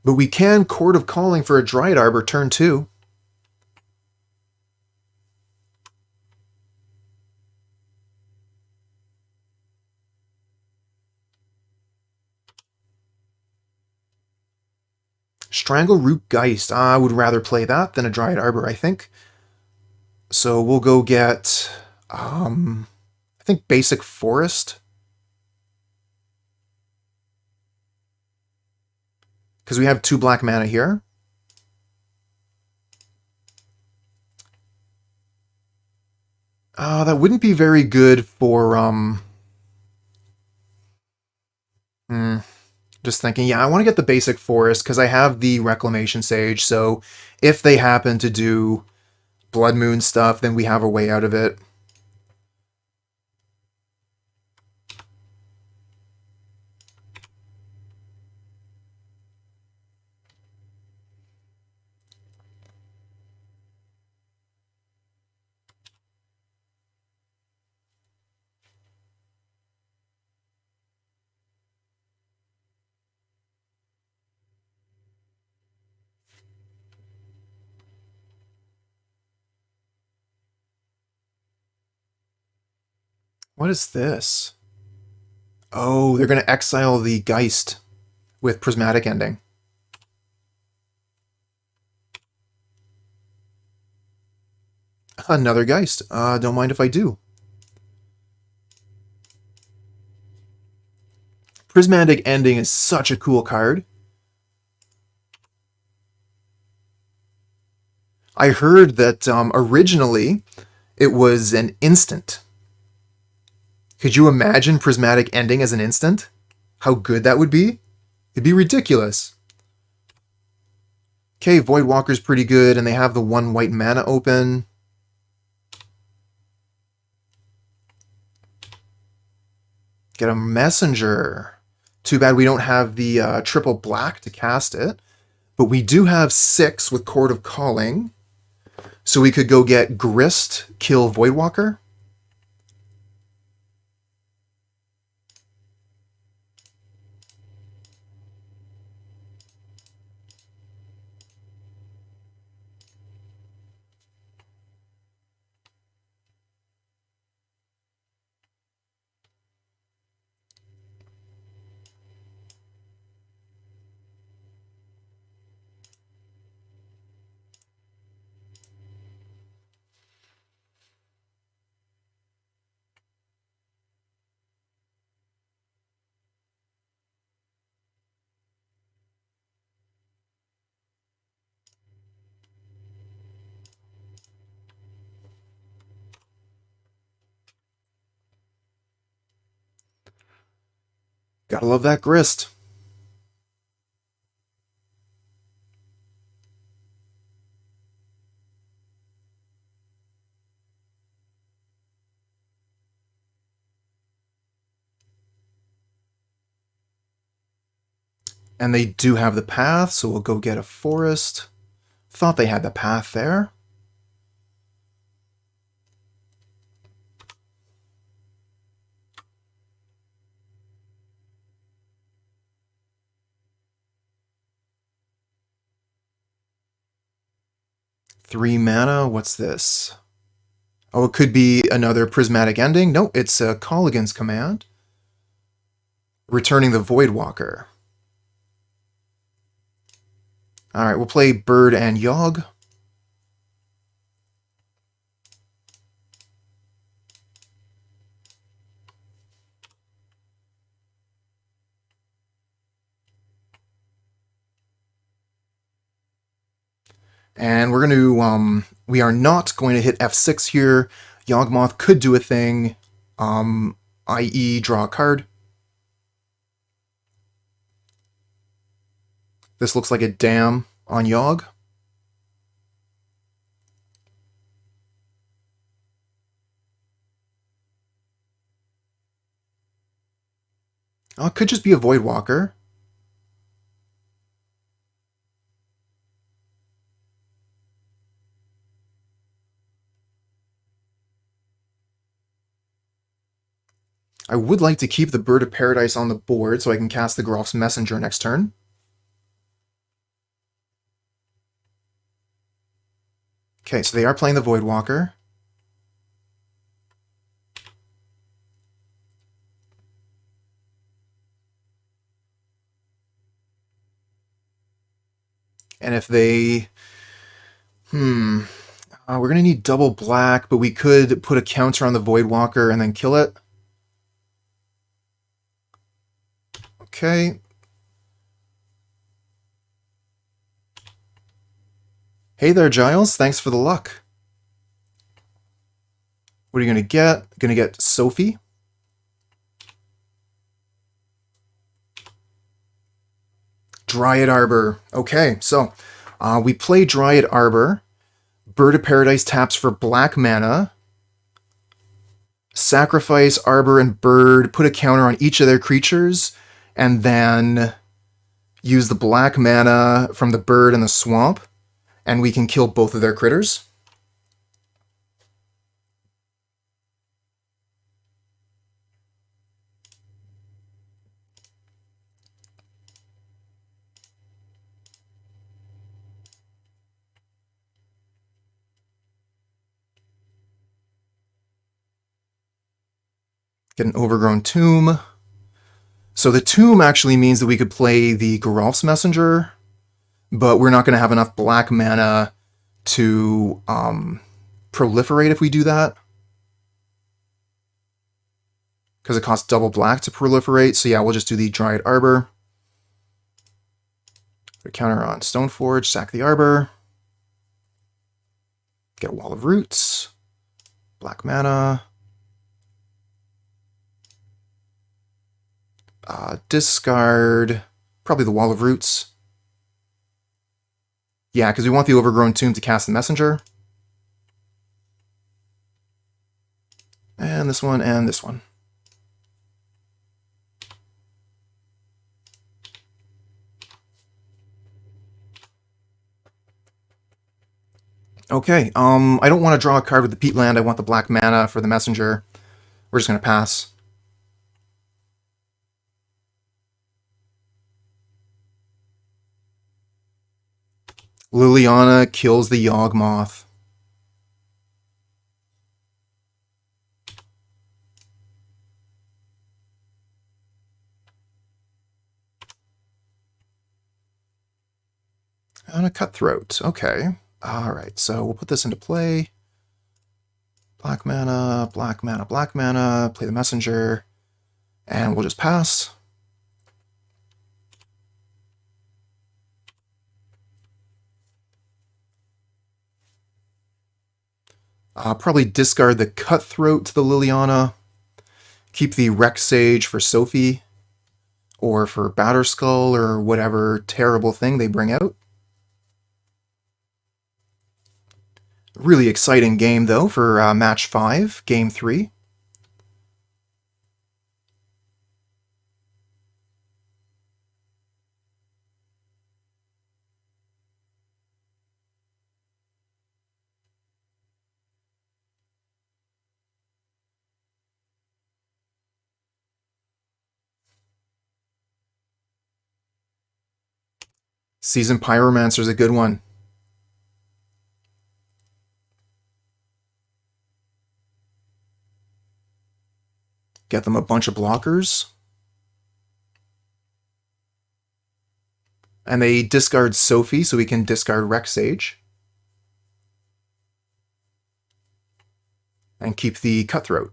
But we can Chord of Calling for a Dryad Arbor turn 2. Strangleroot Geist. I would rather play that than a Dryad Arbor, I think. So we'll go get, I think Basic Forest. Because we have 2 black mana here. That wouldn't be very good for, just thinking, yeah, I want to get the Basic Forest because I have the Reclamation Sage, so if they happen to do Blood Moon stuff, then we have a way out of it. What is this? Oh, they're going to exile the Geist with Prismatic Ending. Another Geist. Don't mind if I do. Prismatic Ending is such a cool card. I heard that originally it was an instant. Could you imagine Prismatic Ending as an instant? How good that would be? It'd be ridiculous. Okay, Voidwalker's pretty good, and they have the 1 white mana open. Get a Messenger. Too bad we don't have the triple black to cast it. But we do have 6 with Chord of Calling. So we could go get Grist, kill Voidwalker. Gotta love that Grist. And they do have the path, so we'll go get a forest. Thought they had the path there. Three mana, what's this? Oh, it could be another Prismatic Ending. No, it's a Colligan's command. Returning the Voidwalker. Alright, we'll play Bird and Yawg. And we're going to, we are not going to hit F6 here. Yawgmoth could do a thing, i.e. draw a card. This looks like a dam on Yawg. Oh, it could just be a Voidwalker. I would like to keep the Bird of Paradise on the board so I can cast the Geralf's Messenger next turn. Okay, so they are playing the Voidwalker. And if they... we're going to need double black, but we could put a counter on the Voidwalker and then kill it. Okay. Hey there, Giles. Thanks for the luck. What are you going to get? Going to get Sophie. Dryad Arbor. Okay, so we play Dryad Arbor. Bird of Paradise taps for black mana. Sacrifice Arbor and Bird, put a counter on each of their creatures, and then use the black mana from the Bird and the Swamp, and we can kill both of their critters. Get an Overgrown Tomb. So the Tomb actually means that we could play the Geralf's Messenger, but we're not going to have enough black mana to proliferate if we do that. Because it costs double black to proliferate. So yeah, we'll just do the Dryad Arbor. Counter on Stoneforge, sack the Arbor. Get a Wall of Roots. Black mana. Discard probably the Wall of Roots. Yeah, because we want the Overgrown Tomb to cast the Messenger. And this one, and this one. Okay, I don't want to draw a card with the Peatland. I want the black mana for the Messenger. We're just going to pass. Liliana kills the Yawgmoth. And a Cutthroat. Okay. Alright, so we'll put this into play. Black mana, black mana, black mana. Play the Messenger. And we'll just pass. Probably discard the Cutthroat to the Liliana. Keep the Rec Sage for Sophie. Or for Batterskull, or whatever terrible thing they bring out. Really exciting game, though, for match 5, game 3. Seasoned Pyromancer's a good one. Get them a bunch of blockers. And they discard Sophie, so we can discard Rec Sage. And keep the Cutthroat.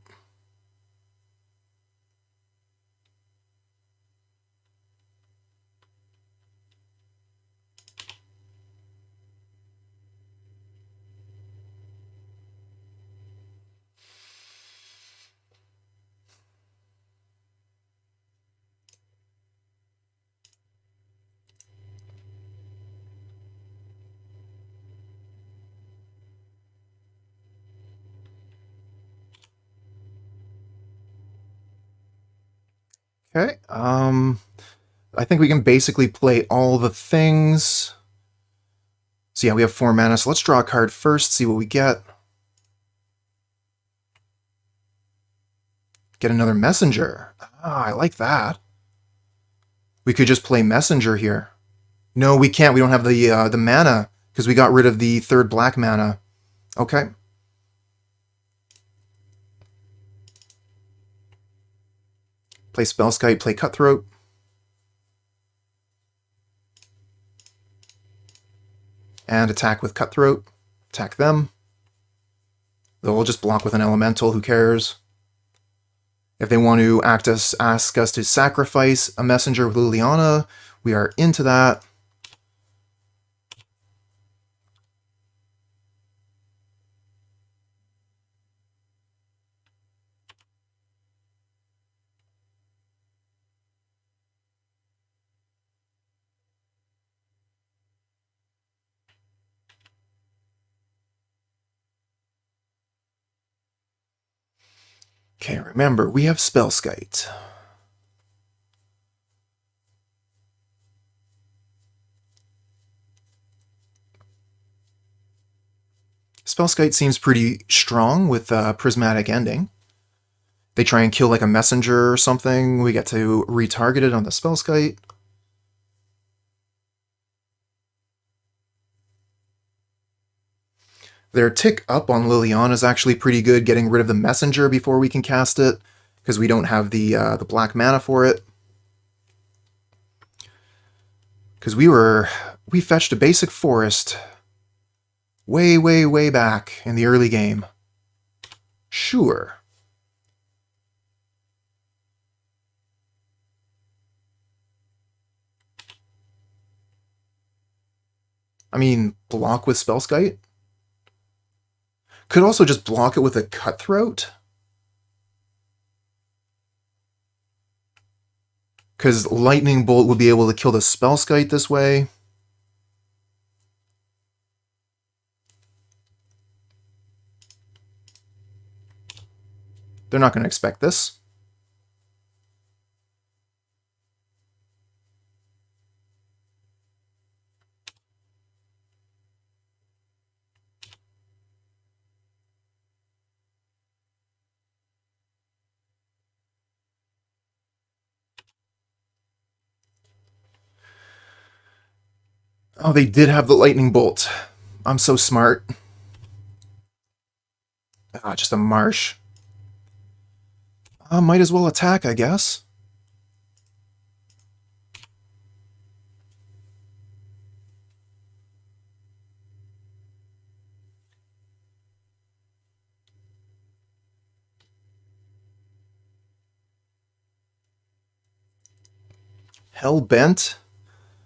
Okay, I think we can basically play all the things. So yeah, we have 4 mana, so let's draw a card first, see what we get. Get another Messenger. Ah, I like that. We could just play Messenger here. No, we can't. We don't have the mana, because we got rid of the 3rd black mana. Okay. Play Spellskite, play Cutthroat. And attack with Cutthroat. Attack them. They'll just block with an Elemental, who cares? If they want to ask us to sacrifice a Messenger with Liliana, we are into that. Okay, remember, we have Spellskite. Spellskite seems pretty strong with Prismatic Ending. They try and kill like a Messenger or something. We get to retarget it on the Spellskite. Their tick up on Liliana is actually pretty good, getting rid of the Messenger before we can cast it, because we don't have the black mana for it. Because we fetched a basic forest Way, way, way back in the early game. Sure. I mean, block with Spellskite? Could also just block it with a Cutthroat? Because Lightning Bolt would be able to kill the Spellskite this way. They're not going to expect this. Oh, they did have the Lightning Bolt. I'm so smart. Ah, just a Marsh. Might as well attack, I guess. Hellbent.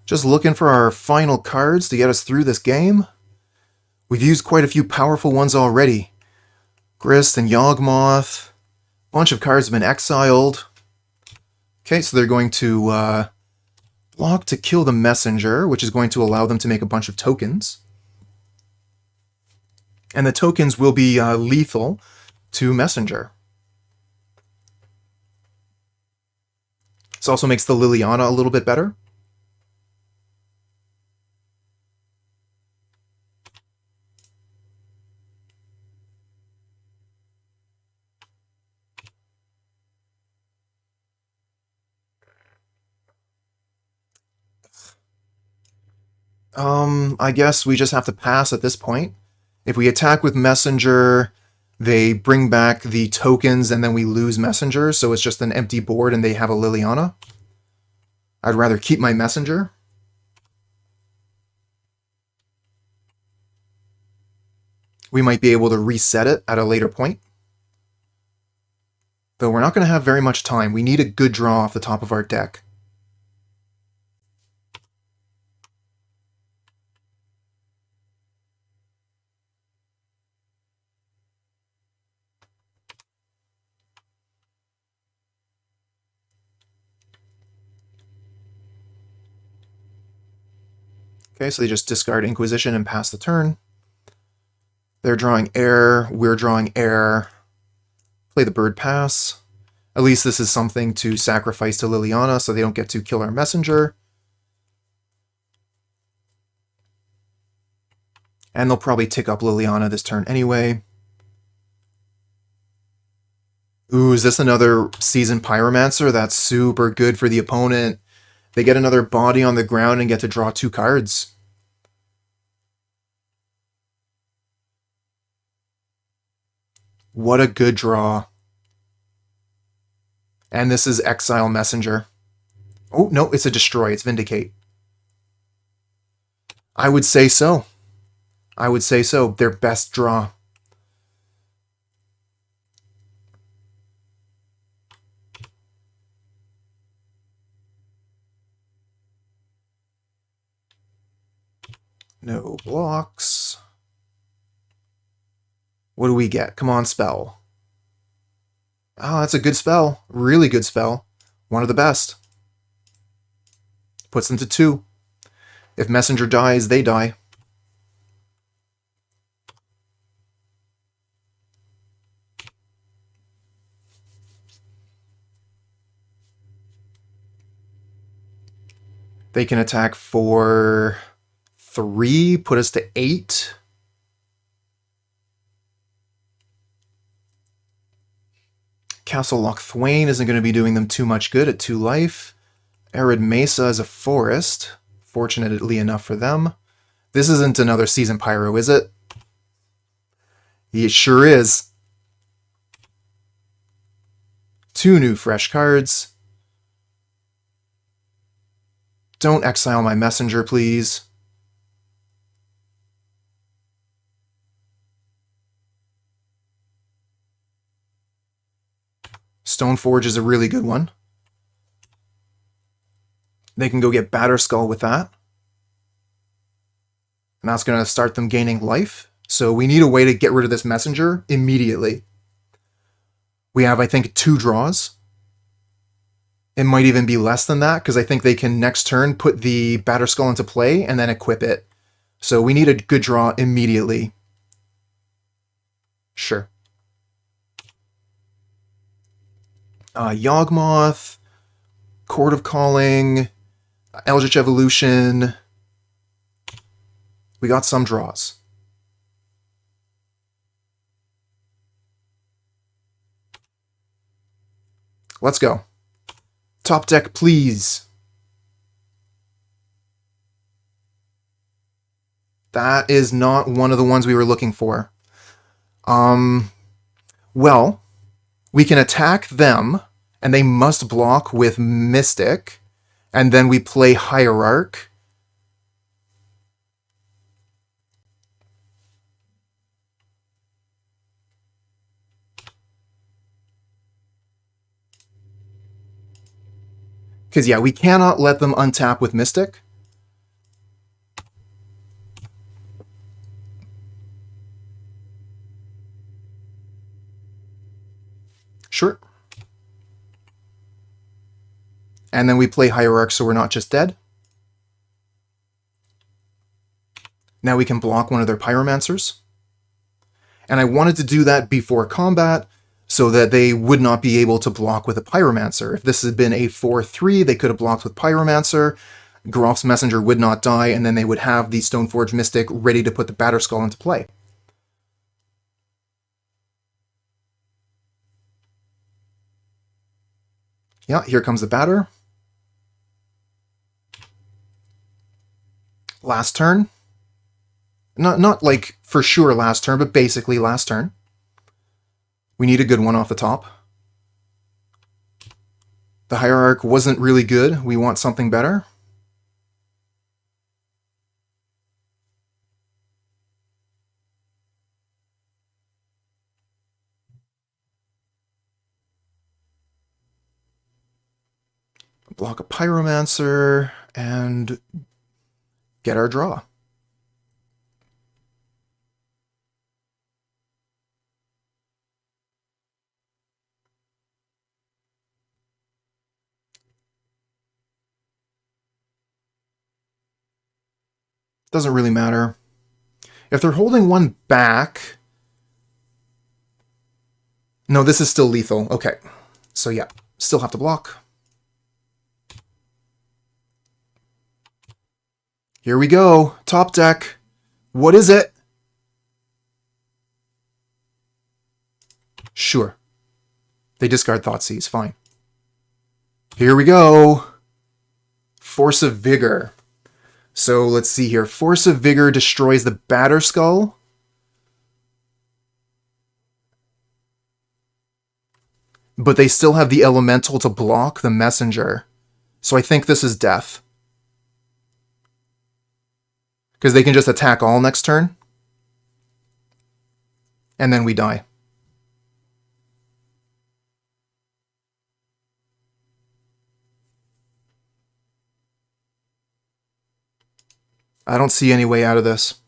Just looking for our final cards to get us through this game. We've used quite a few powerful ones already. Grist and Yawgmoth. A bunch of cards have been exiled. Okay, so they're going to block to kill the Messenger, which is going to allow them to make a bunch of tokens. And the tokens will be lethal to Messenger. This also makes the Liliana a little bit better. I guess we just have to pass at this point. If we attack with Messenger, they bring back the tokens and then we lose Messenger, so it's just an empty board and they have a Liliana. I'd rather keep my Messenger. We might be able to reset it at a later point. Though we're not going to have very much time. We need a good draw off the top of our deck. Okay, so they just discard Inquisition and pass the turn. They're drawing air, we're drawing air. Play the bird pass. At least this is something to sacrifice to Liliana so they don't get to kill our Messenger. And they'll probably tick up Liliana this turn anyway. Ooh, is this another Seasoned Pyromancer? That's super good for the opponent. They get another body on the ground and get to draw 2 cards. What a good draw. And this is Exile Messenger. Oh, no, it's a Destroy. It's Vindicate. I would say so. I would say so. Their best draw. No blocks. What do we get? Come on, spell. Oh, that's a good spell. Really good spell. One of the best. Puts them to 2. If Messenger dies, they die. They can attack for 3, put us to 8. Castle Loch Thwain isn't going to be doing them too much good at 2 life. Arid Mesa is a forest. Fortunately enough for them. This isn't another Seasoned Pyro, is it? It sure is. 2 new fresh cards. Don't exile my Messenger, please. Stoneforge is a really good one. They can go get Batterskull with that. And that's going to start them gaining life. So we need a way to get rid of this messenger immediately. We have, I think, 2 draws. It might even be less than that, because I think they can next turn put the Batterskull into play and then equip it. So we need a good draw immediately. Sure. Yawgmoth, Chord of Calling, Eldritch Evolution. We got some draws. Let's go. Top deck, please. That is not one of the ones we were looking for. Well, we can attack them, and they must block with Mystic, and then we play Hierarch. Because, yeah, we cannot let them untap with Mystic. Sure. And then we play Hierarch so we're not just dead. Now we can block one of their Pyromancers. And I wanted to do that before combat so that they would not be able to block with a Pyromancer. If this had been a 4-3, they could have blocked with Pyromancer. Geralf's Messenger would not die, and then they would have the Stoneforge Mystic ready to put the Batterskull into play. Yeah, here comes the batter. Last turn. Not like for sure last turn, but basically last turn. We need a good one off the top. The Hierarch wasn't really good. We want something better. Block a Pyromancer and get our draw. Doesn't really matter. If they're holding one back... No, this is still lethal. Okay. So yeah, still have to block. Here we go. Top deck. What is it? Sure. They discard Thoughtseize. Fine. Here we go. Force of Vigor. So let's see here. Force of Vigor destroys the Batterskull. But they still have the Elemental to block the Messenger. So I think this is death. Because they can just attack all next turn. And then we die. I don't see any way out of this.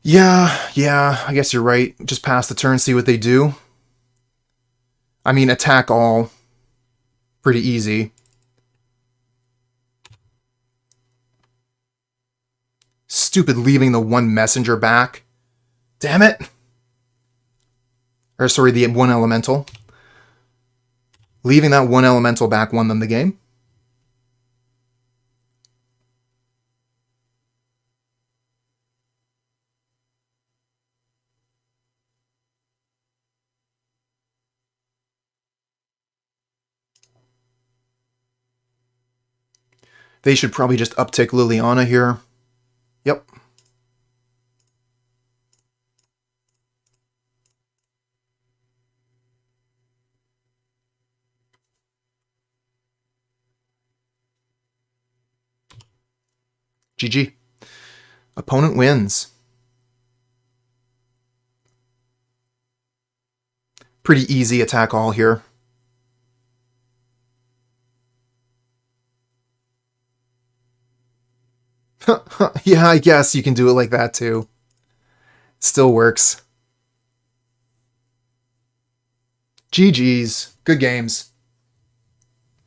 Yeah, I guess you're right. Just pass the turn, see what they do. I mean, attack all. Pretty easy. Stupid leaving the one messenger back. Damn it! Or sorry, the one elemental. Leaving that one elemental back won them the game. They should probably just uptick Liliana here. Yep. GG. Opponent wins. Pretty easy attack all here. Yeah, I guess you can do it like that too. Still works. GG's. Good games.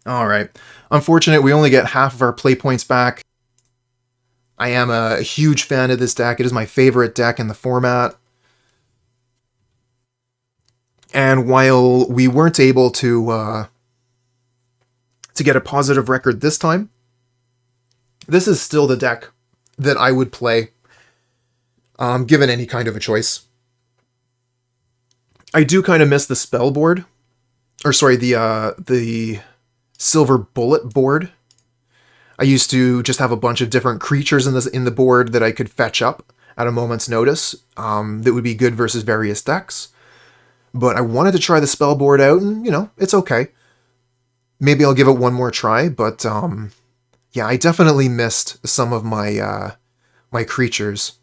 Alright. Unfortunate, we only get half of our play points back. I am a huge fan of this deck. It is my favorite deck in the format. And while we weren't able to get a positive record this time, this is still the deck that I would play, given any kind of a choice. I do kind of miss the spell board, or sorry, the silver bullet board. I used to just have a bunch of different creatures in the board that I could fetch up at a moment's notice. That would be good versus various decks. But I wanted to try the spell board out, and, you know, it's okay. Maybe I'll give it one more try, but, yeah, I definitely missed some of my, my creatures.